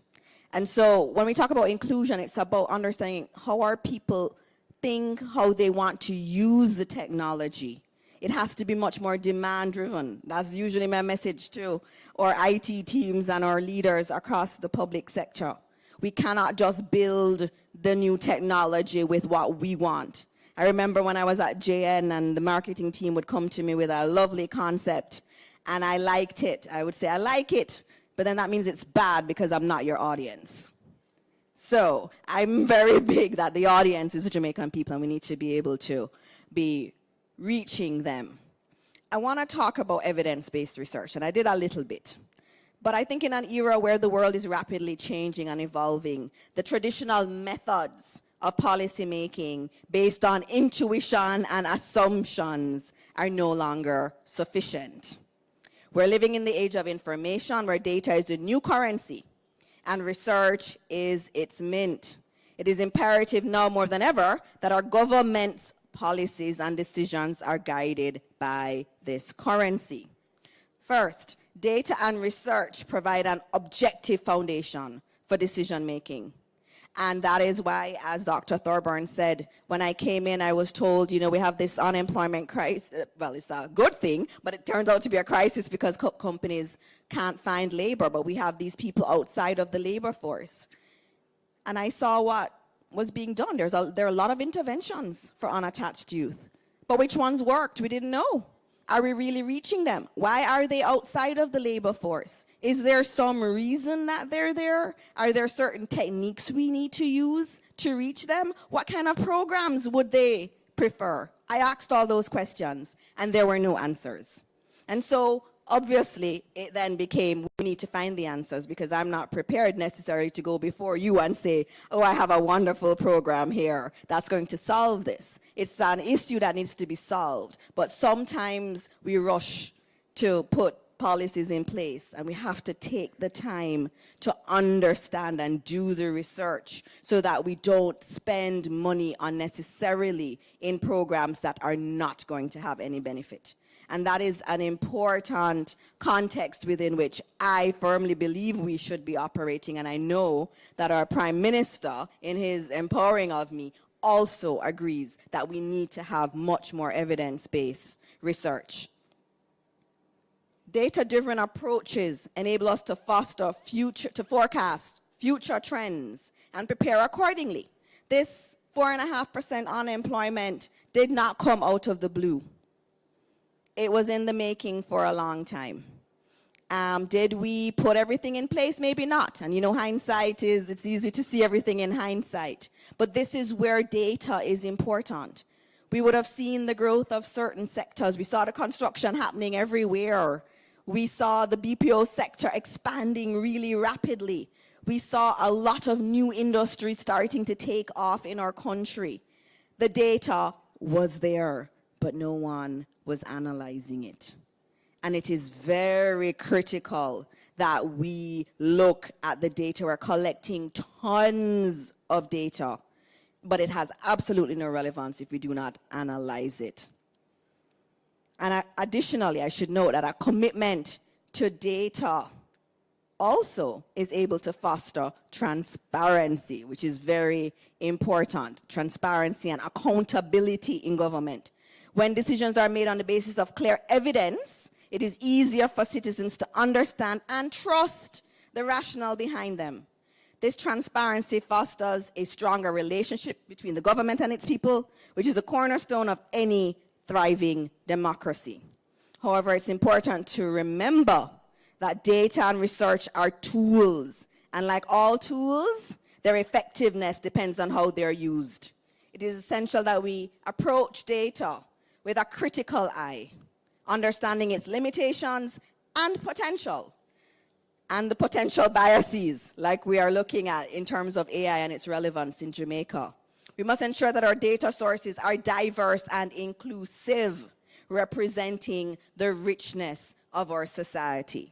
S5: And so when we talk about inclusion, it's about understanding how our people think, how they want to use the technology. It has to be much more demand-driven. That's usually my message to our IT teams and our leaders across the public sector. We cannot just build the new technology with what we want. I remember when I was at JN and the marketing team would come to me with a lovely concept and I liked it. I would say, I like it, but then that means it's bad because I'm not your audience. So I'm very big that the audience is the Jamaican people and we need to be able to be reaching them. I want to talk about evidence-based research, and I did a little bit. But I think in an era where the world is rapidly changing and evolving, the traditional methods of policy making based on intuition and assumptions are no longer sufficient. We're living in the age of information where data is the new currency and research is its mint. It is imperative now more than ever that our government's policies and decisions are guided by this currency. First, data and research provide an objective foundation for decision making. And that is why, as Dr. Thorburn said, when I came in, I was told, you know, we have this unemployment crisis. Well, it's a good thing, but it turns out to be a crisis because companies can't find labor, but we have these people outside of the labor force. And I saw what was being done. There are a lot of interventions for unattached youth. But which ones worked? We didn't know. Are we really reaching them? Why are they outside of the labor force? Is there some reason that they're there? Are there certain techniques we need to use to reach them? What kind of programs would they prefer? I asked all those questions, and there were no answers. And so, obviously, it then became, we need to find the answers because I'm not prepared necessarily to go before you and say, oh, I have a wonderful program here that's going to solve this. It's an issue that needs to be solved. But sometimes we rush to put policies in place, and we have to take the time to understand and do the research so that we don't spend money unnecessarily in programs that are not going to have any benefit. And that is an important context within which I firmly believe we should be operating. And I know that our Prime Minister, in his empowering of me, also agrees that we need to have much more evidence-based research. Data-driven approaches enable us to forecast future trends and prepare accordingly. This 4.5% unemployment did not come out of the blue. It was in the making for a long time. Did we put everything in place? Maybe not. And you know, hindsight it's easy to see everything in hindsight. But this is where data is important. We would have seen the growth of certain sectors. We saw the construction happening everywhere. We saw the BPO sector expanding really rapidly. We saw a lot of new industries starting to take off in our country. The data was there, but no one was analyzing it. And it is very critical that we look at the data. We're collecting tons of data, but it has absolutely no relevance if we do not analyze it. And additionally, I should note that a commitment to data also is able to foster transparency, which is very important. Transparency and accountability in government. When decisions are made on the basis of clear evidence, it is easier for citizens to understand and trust the rationale behind them. This transparency fosters a stronger relationship between the government and its people, which is a cornerstone of any thriving democracy. However, it's important to remember that data and research are tools, and like all tools, their effectiveness depends on how they're used. It is essential that we approach data with a critical eye, understanding its limitations and potential, and the potential biases like we are looking at in terms of AI and its relevance in Jamaica. We must ensure that our data sources are diverse and inclusive, representing the richness of our society.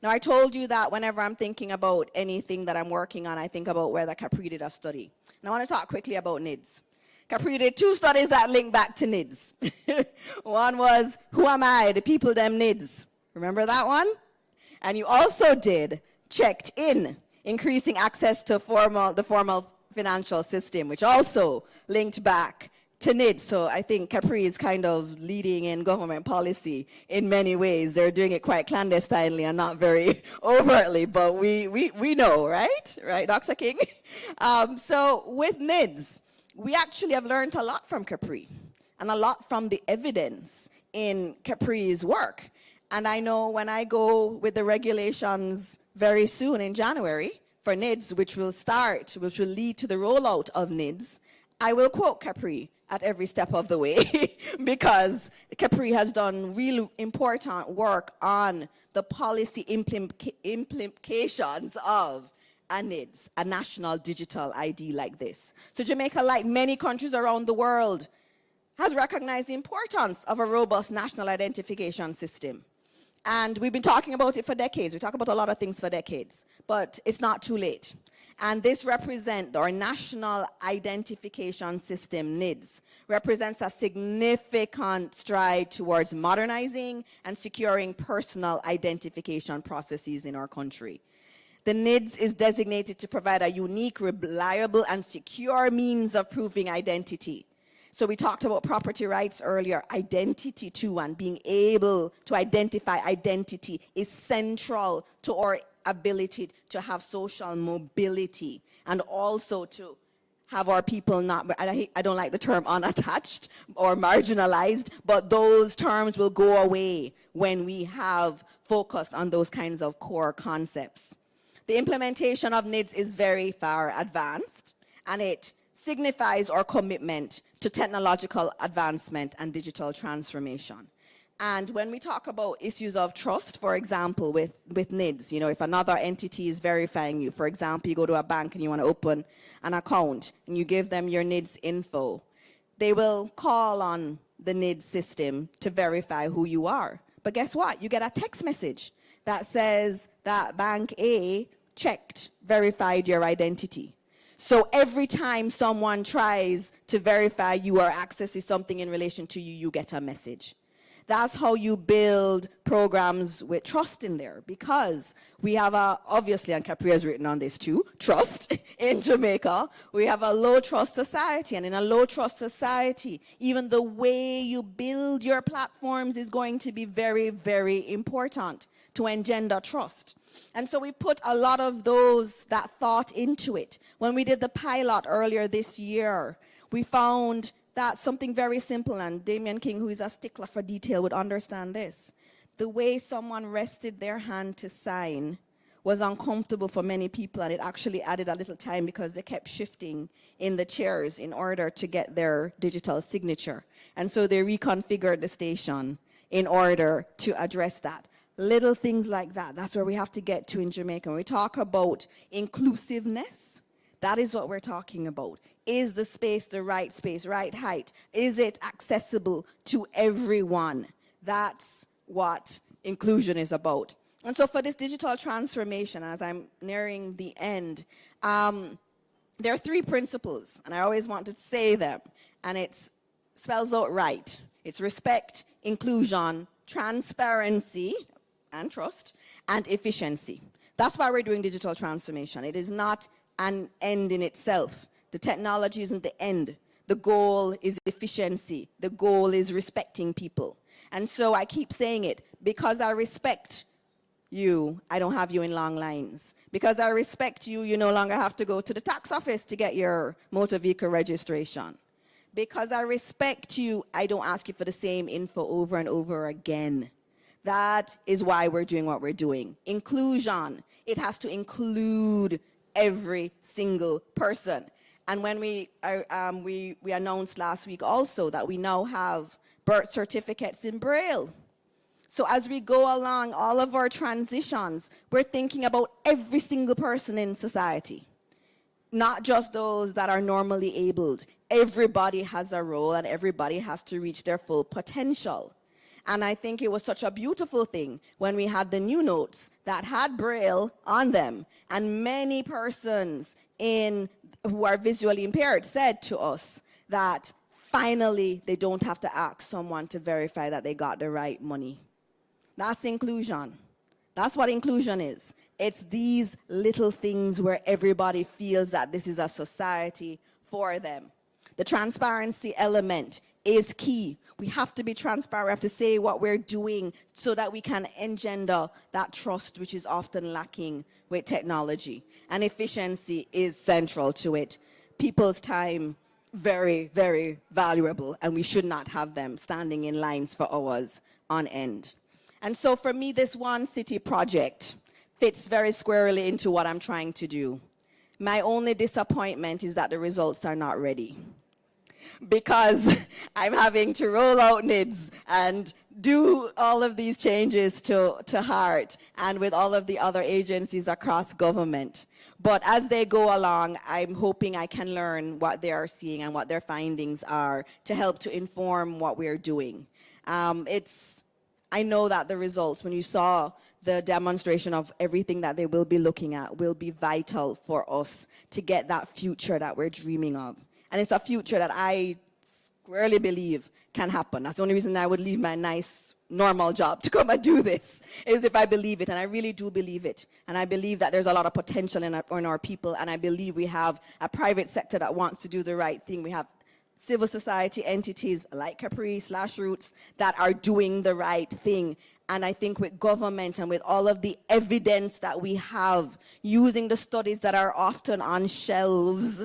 S5: Now, I told you that whenever I'm thinking about anything that I'm working on, I think about where the CAPRI did a study. And I want to talk quickly about NIDS. CAPRI did 2 studies that link back to NIDS. One was, who am I? The people them NIDS. Remember that one? And you also checked in, increasing access to the formal financial system, which also linked back to NIDS. So I think CAPRI is kind of leading in government policy in many ways. They're doing it quite clandestinely and not very overtly, but we know, right? Right, Dr. King? So with NIDS, we actually have learned a lot from CAPRI and a lot from the evidence in CAPRI's work. And I know when I go with the regulations very soon in January for NIDS, which will lead to the rollout of NIDS, I will quote CAPRI at every step of the way because CAPRI has done really important work on the policy implications of a NIDS, a national digital ID like this. So Jamaica, like many countries around the world, has recognized the importance of a robust national identification system. And we've been talking about it for decades. We talk about a lot of things for decades, but it's not too late. And this represents, our National Identification System, NIDS, represents a significant stride towards modernizing and securing personal identification processes in our country. The NIDS is designated to provide a unique, reliable, and secure means of proving identity. So we talked about property rights earlier, identity too, and being able to identify identity is central to our ability to have social mobility and also to have our people not, I don't like the term unattached or marginalized, but those terms will go away when we have focused on those kinds of core concepts. The implementation of NIDS is very far advanced, and it signifies our commitment to technological advancement and digital transformation. And when we talk about issues of trust, for example, with NIDS, you know, if another entity is verifying you, for example, you go to a bank and you want to open an account and you give them your NIDS info, they will call on the NIDS system to verify who you are. But guess what? You get a text message that says that Bank A checked, verified your identity. So every time someone tries to verify you or accesses something in relation to you, you get a message. That's how you build programs with trust in there, because we have obviously, and CAPRI has written on this too, trust in Jamaica. We have a low trust society, and in a low trust society, even the way you build your platforms is going to be very, very important to engender trust. And so we put a lot of that thought into it. When we did the pilot earlier this year, we found that's something very simple, and Damian King, who is a stickler for detail, would understand this. The way someone rested their hand to sign was uncomfortable for many people, and it actually added a little time because they kept shifting in the chairs in order to get their digital signature. And so they reconfigured the station in order to address that. Little things like that, that's where we have to get to in Jamaica. When we talk about inclusiveness, that is what we're talking about. Is the space, right height? Is it accessible to everyone? That's what inclusion is about. And so for this digital transformation, as I'm nearing the end, there are 3 principles, and I always want to say them, and it spells out right. It's respect, inclusion, transparency, and trust, and efficiency. That's why we're doing digital transformation. It is not an end in itself. The technology isn't the end. The goal is efficiency. The goal is respecting people. And so I keep saying it, because I respect you, I don't have you in long lines. Because I respect you, you no longer have to go to the tax office to get your motor vehicle registration. Because I respect you, I don't ask you for the same info over and over again. That is why we're doing what we're doing. Inclusion, it has to include every single person. And when we announced last week also that we now have birth certificates in Braille. So as we go along all of our transitions, we're thinking about every single person in society, not just those that are normally abled. Everybody has a role, and everybody has to reach their full potential. And I think it was such a beautiful thing when we had the new notes that had Braille on them, and many persons who are visually impaired said to us that finally they don't have to ask someone to verify that they got the right money. That's inclusion. That's what inclusion is. It's these little things where everybody feels that this is a society for them. The transparency element is key. We have to be transparent. We have to say what we're doing so that we can engender that trust which is often lacking with technology. And efficiency is central to it. People's time, very, very valuable, and we should not have them standing in lines for hours on end. And so for me, this OneCity project fits very squarely into what I'm trying to do. My only disappointment is that the results are not ready, because I'm having to roll out NIDS and do all of these changes to HEART and with all of the other agencies across government. But as they go along, I'm hoping I can learn what they are seeing and what their findings are to help to inform what we're doing. I know that the results, when you saw the demonstration of everything that they will be looking at, will be vital for us to get that future that we're dreaming of. And it's a future that I squarely believe can happen. That's the only reason I would leave my nice, normal job to come and do this, is if I believe it. And I really do believe it. And I believe that there's a lot of potential in our people. And I believe we have a private sector that wants to do the right thing. We have civil society entities like CAPRI/Roots that are doing the right thing. And I think with government and with all of the evidence that we have, using the studies that are often on shelves,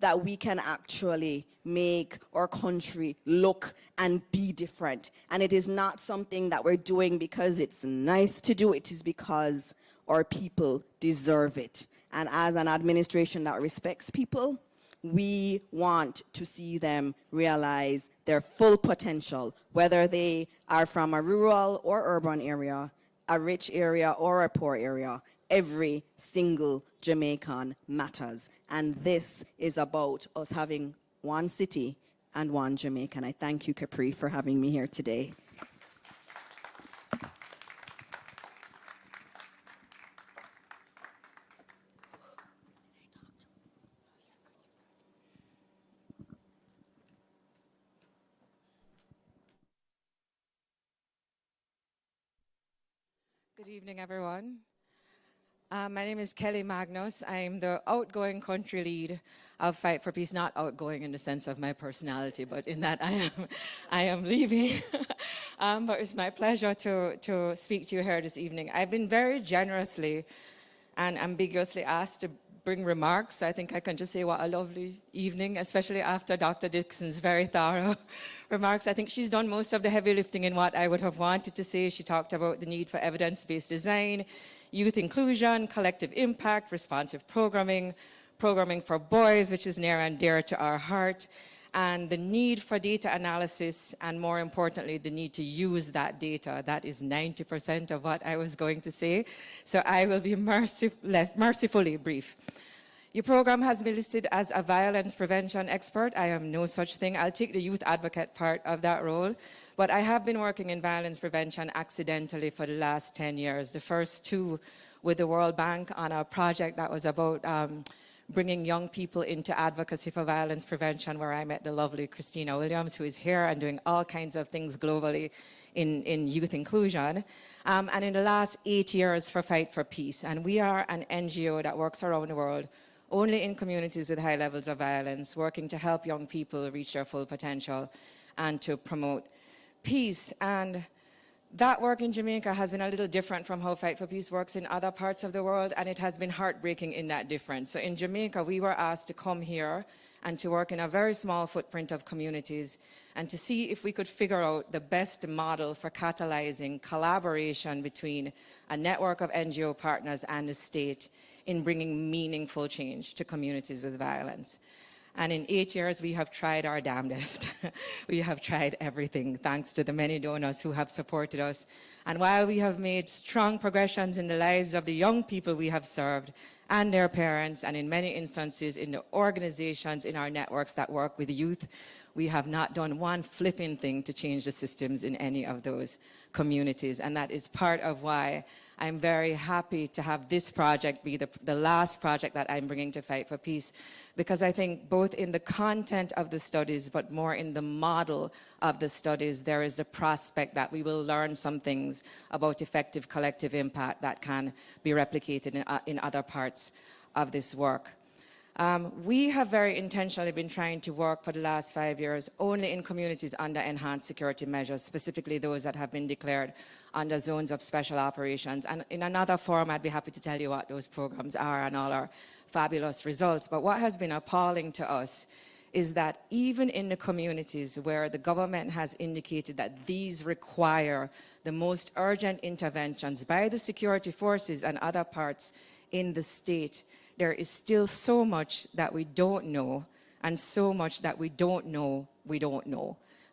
S5: that we can actually make our country look and be different. And it is not something that we're doing because it's nice to do. It is because our people deserve it. And as an administration that respects people, we want to see them realize their full potential, whether they are from a rural or urban area, a rich area or a poor area. Every single Jamaican matters. And this is about us having one city and one Jamaica. And I thank you, CAPRI, for having me here today.
S6: Good evening, everyone. My name is Kelly Magnus. I'm the outgoing country lead of Fight for Peace, not outgoing in the sense of my personality, but in that I am leaving. But it's my pleasure to speak to you here this evening. I've been very generously and ambiguously asked to bring remarks. So I think I can just say what a lovely evening, especially after Dr. Dixon's very thorough remarks. I think she's done most of the heavy lifting in what I would have wanted to say. She talked about the need for evidence-based design, youth inclusion, collective impact, responsive programming, programming for boys, which is near and dear to our heart, and the need for data analysis, and more importantly, the need to use that data. That is 90% of what I was going to say. So I will be mercifully brief. Your program has been listed as a violence prevention expert. I am no such thing. I'll take the youth advocate part of that role. But I have been working in violence prevention accidentally for the last 10 years. The first 2 with the World Bank on a project that was about bringing young people into advocacy for violence prevention, where I met the lovely Christina Williams, who is here and doing all kinds of things globally in youth inclusion. And in the last 8 years for Fight for Peace. And we are an NGO that works around the world, only in communities with high levels of violence, working to help young people reach their full potential and to promote peace. And that work in Jamaica has been a little different from how Fight for Peace works in other parts of the world, and it has been heartbreaking in that difference. So in Jamaica, we were asked to come here and to work in a very small footprint of communities and to see if we could figure out the best model for catalyzing collaboration between a network of NGO partners and the state in bringing meaningful change to communities with violence. And in 8 years, we have tried our damnedest. We have tried everything, thanks to the many donors who have supported us. And while we have made strong progressions in the lives of the young people we have served and their parents, and in many instances in the organizations in our networks that work with youth, we have not done one flipping thing to change the systems in any of those communities. And that is part of why I'm very happy to have this project be the last project that I'm bringing to Fight for Peace, because I think both in the content of the studies, but more in the model of the studies, there is a prospect that we will learn some things about effective collective impact that can be replicated in other parts of this work. We have very intentionally been trying to work for the last 5 years only in communities under enhanced security measures, specifically those that have been declared under zones of special operations. And in another forum, I'd be happy to tell you what those programs are and all our fabulous results. But what has been appalling to us is that even in the communities where the government has indicated that these require the most urgent interventions by the security forces and other parts in the state, there is still so much that we don't know, and so much that we don't know,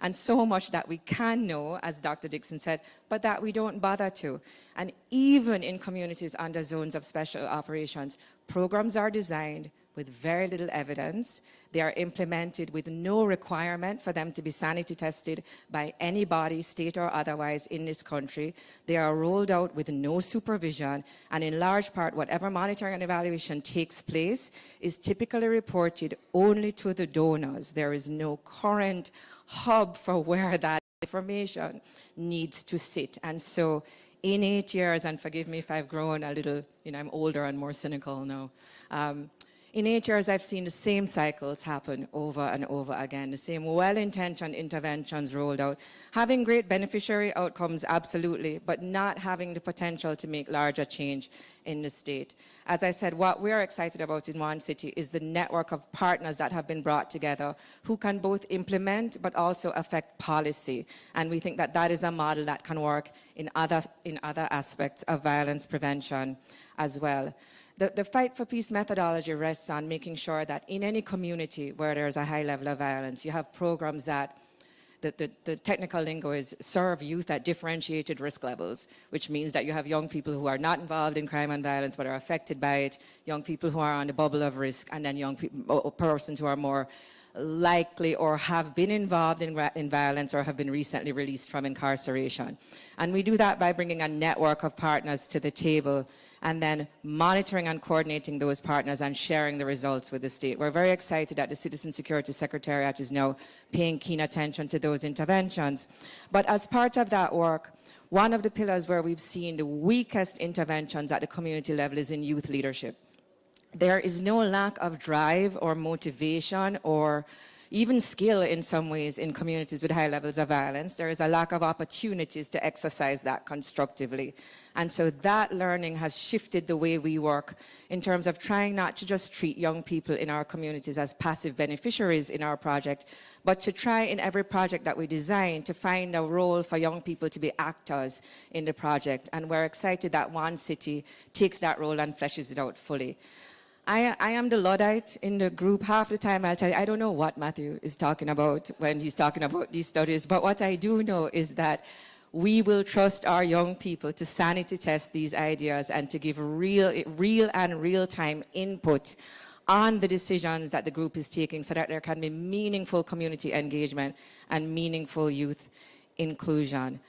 S6: and so much that we can know, as Dr. Dixon said, but that we don't bother to. And even in communities under zones of special operations, programs are designed with very little evidence. They are implemented with no requirement for them to be sanity tested by anybody, state or otherwise, in this country. They are rolled out with no supervision, and in large part, whatever monitoring and evaluation takes place is typically reported only to the donors. There is no current hub for where that information needs to sit. And so in 8 years, and forgive me if I've grown a little, I'm older and more cynical now, in 8 years, I've seen the same cycles happen over and over again, the same well-intentioned interventions rolled out, having great beneficiary outcomes, absolutely, but not having the potential to make larger change in the state. As I said, what we're excited about in OneCity is the network of partners that have been brought together who can both implement but also affect policy. And we think that that is a model that can work in other aspects of violence prevention as well. The Fight for Peace methodology rests on making sure that in any community where there's a high level of violence, you have programs that, the technical lingo is serve youth at differentiated risk levels, which means that you have young people who are not involved in crime and violence but are affected by it, young people who are on the bubble of risk, and then young people, persons who are more likely or have been involved in violence or have been recently released from incarceration. And we do that by bringing a network of partners to the table and then monitoring and coordinating those partners and sharing the results with the state. We're very excited that the Citizen Security Secretariat is now paying keen attention to those interventions. But as part of that work, one of the pillars where we've seen the weakest interventions at the community level is in youth leadership. There is no lack of drive or motivation or even skill in some ways in communities with high levels of violence. There is a lack of opportunities to exercise that constructively. And so that learning has shifted the way we work in terms of trying not to just treat young people in our communities as passive beneficiaries in our project, but to try in every project that we design to find a role for young people to be actors in the project. And we're excited that OneCity takes that role and fleshes it out fully. I am the Luddite in the group. Half the time I'll tell you, I don't know what Matthew is talking about when he's talking about these studies, but what I do know is that we will trust our young people to sanity test these ideas and to give real-time input on the decisions that the group is taking so that there can be meaningful community engagement and meaningful youth inclusion.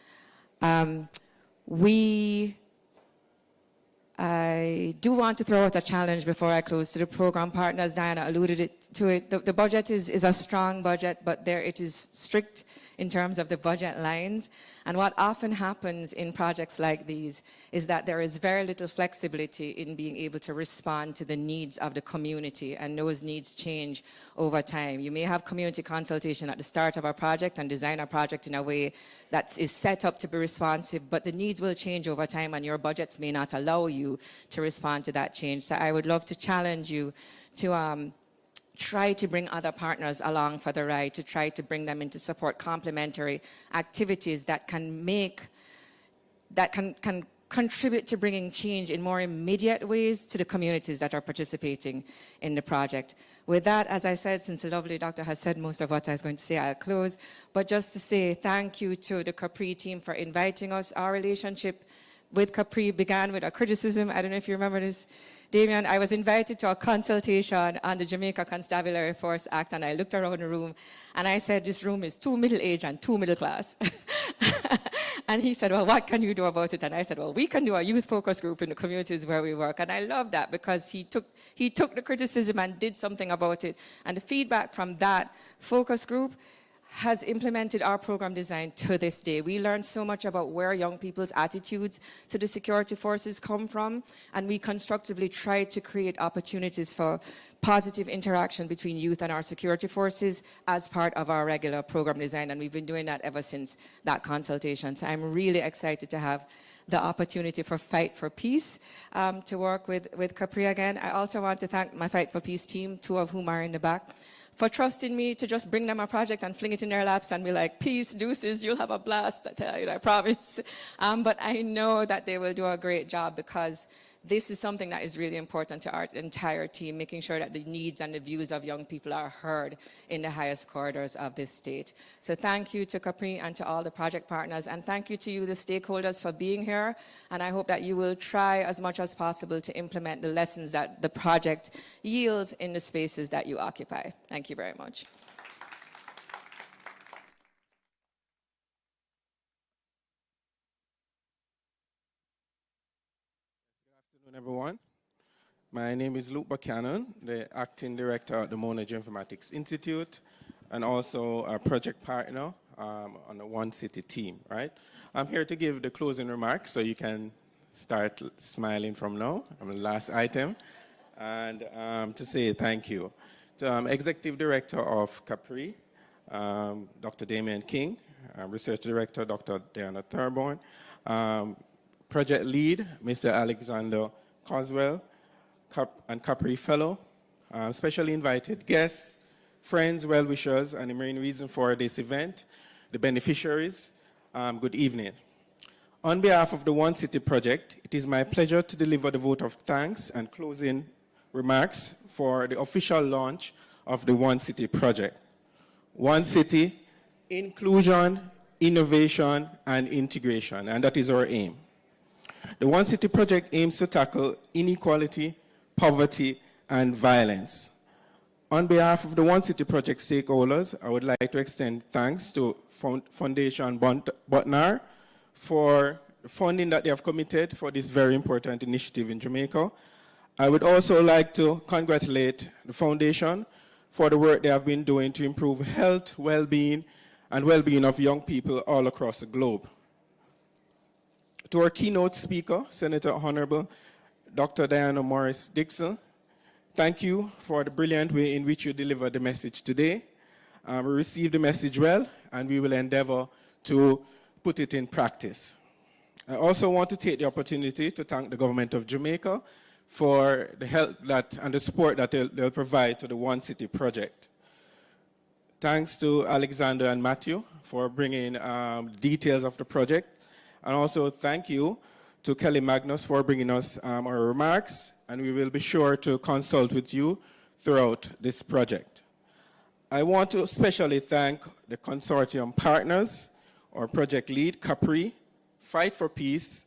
S6: I do want to throw out a challenge before I close to the program partners. Diana alluded to it. The budget is a strong budget, but it is strict in terms of the budget lines. And what often happens in projects like these is that there is very little flexibility in being able to respond to the needs of the community, and those needs change over time. You may have community consultation at the start of a project and design a project in a way that is set up to be responsive, but the needs will change over time and your budgets may not allow you to respond to that change. So I would love to challenge you to try to bring other partners along for the ride, to try to bring them in to support complementary activities that can contribute to bringing change in more immediate ways to the communities that are participating in the project. With that, as I said, since the lovely doctor has said most of what I was going to say, I'll close. But just to say thank you to the CAPRI team for inviting us. Our relationship with CAPRI began with a criticism. I don't know if you remember this, Damien. I was invited to a consultation on the Jamaica Constabulary Force Act, and I looked around the room, and I said, this room is too middle-aged and too middle class. And he said, well, what can you do about it? And I said, well, we can do a youth focus group in the communities where we work. And I love that because he took the criticism and did something about it. And the feedback from that focus group has implemented our program design to this day. We learned so much about where young people's attitudes to the security forces come from, and we constructively try to create opportunities for positive interaction between youth and our security forces as part of our regular program design, and we've been doing that ever since that consultation. So I'm really excited to have the opportunity for Fight for Peace to work with CAPRI again. I also want to thank my Fight for Peace team, two of whom are in the back, for trusting me to just bring them a project and fling it in their laps and be like, peace, deuces, you'll have a blast, I tell you, I promise. But I know that they will do a great job because this is something that is really important to our entire team, making sure that the needs and the views of young people are heard in the highest corridors of this state. So thank you to CAPRI and to all the project partners, and thank you to you, the stakeholders, for being here. And I hope that you will try as much as possible to implement the lessons that the project yields in the spaces that you occupy. Thank you very much.
S4: Good afternoon, everyone. My name is Luke Buchanan, the acting director at the Mona GeoInformatics Institute, and also a project partner on the OneCity team, right? I'm here to give the closing remarks, so you can start smiling from now, on the last item, and to say thank you to Executive Director of CAPRI, Dr. Damien King, Research Director, Dr. Diana Thurborn, Project Lead, Mr. Alexander Coswell, and CAPRI Fellow, specially invited guests, friends, well-wishers, and the main reason for this event, the beneficiaries, good evening. On behalf of the OneCity project, it is my pleasure to deliver the vote of thanks and closing remarks for the official launch of the OneCity project. OneCity, inclusion, innovation, and integration, and that is our aim. The OneCity project aims to tackle inequality, poverty, and violence. On behalf of the OneCity project stakeholders, I would like to extend thanks to Fondation Botnar for the funding that they have committed for this very important initiative in Jamaica. I would also like to congratulate the foundation for the work they have been doing to improve health, well-being, and well-being of young people all across the globe. To our keynote speaker, Senator Honorable Dr. Diana Morris Dixon, thank you for the brilliant way in which you delivered the message today. We received the message well, and we will endeavor to put it in practice. I also want to take the opportunity to thank the government of Jamaica for the help and the support that they'll provide to the OneCity project. Thanks to Alexander and Matthew for bringing details of the project. And also thank you to Kelly Magnus for bringing us our remarks, and we will be sure to consult with you throughout this project. I want to especially thank the consortium partners, our project lead, CAPRI, Fight for Peace,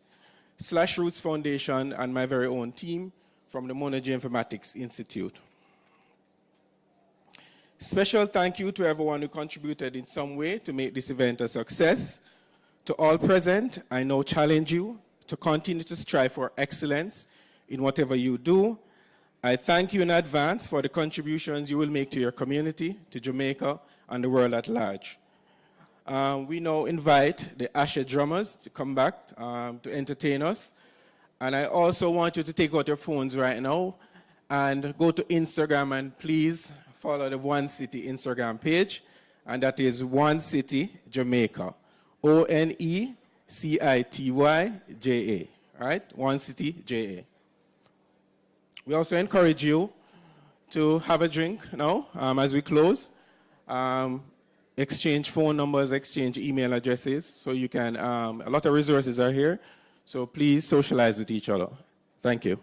S4: /Roots Foundation, and my very own team from the Mona GeoInformatics Institute. Special thank you to everyone who contributed in some way to make this event a success. To all present, I now challenge you to continue to strive for excellence in whatever you do. I thank you in advance for the contributions you will make to your community, to Jamaica, and the world at large. We now invite the Asha drummers to come back to entertain us. And I also want you to take out your phones right now and go to Instagram and please follow the OneCity Instagram page. And that is OneCity Jamaica. OneCityJA. Right? OneCity JA. We also encourage you to have a drink now as we close. Exchange phone numbers, exchange email addresses, so you can, a lot of resources are here, so please socialize with each other. Thank you.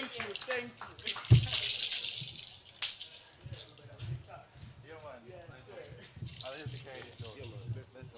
S7: Thank you.
S2: Yeah, man. I'll help you carry this though. Let's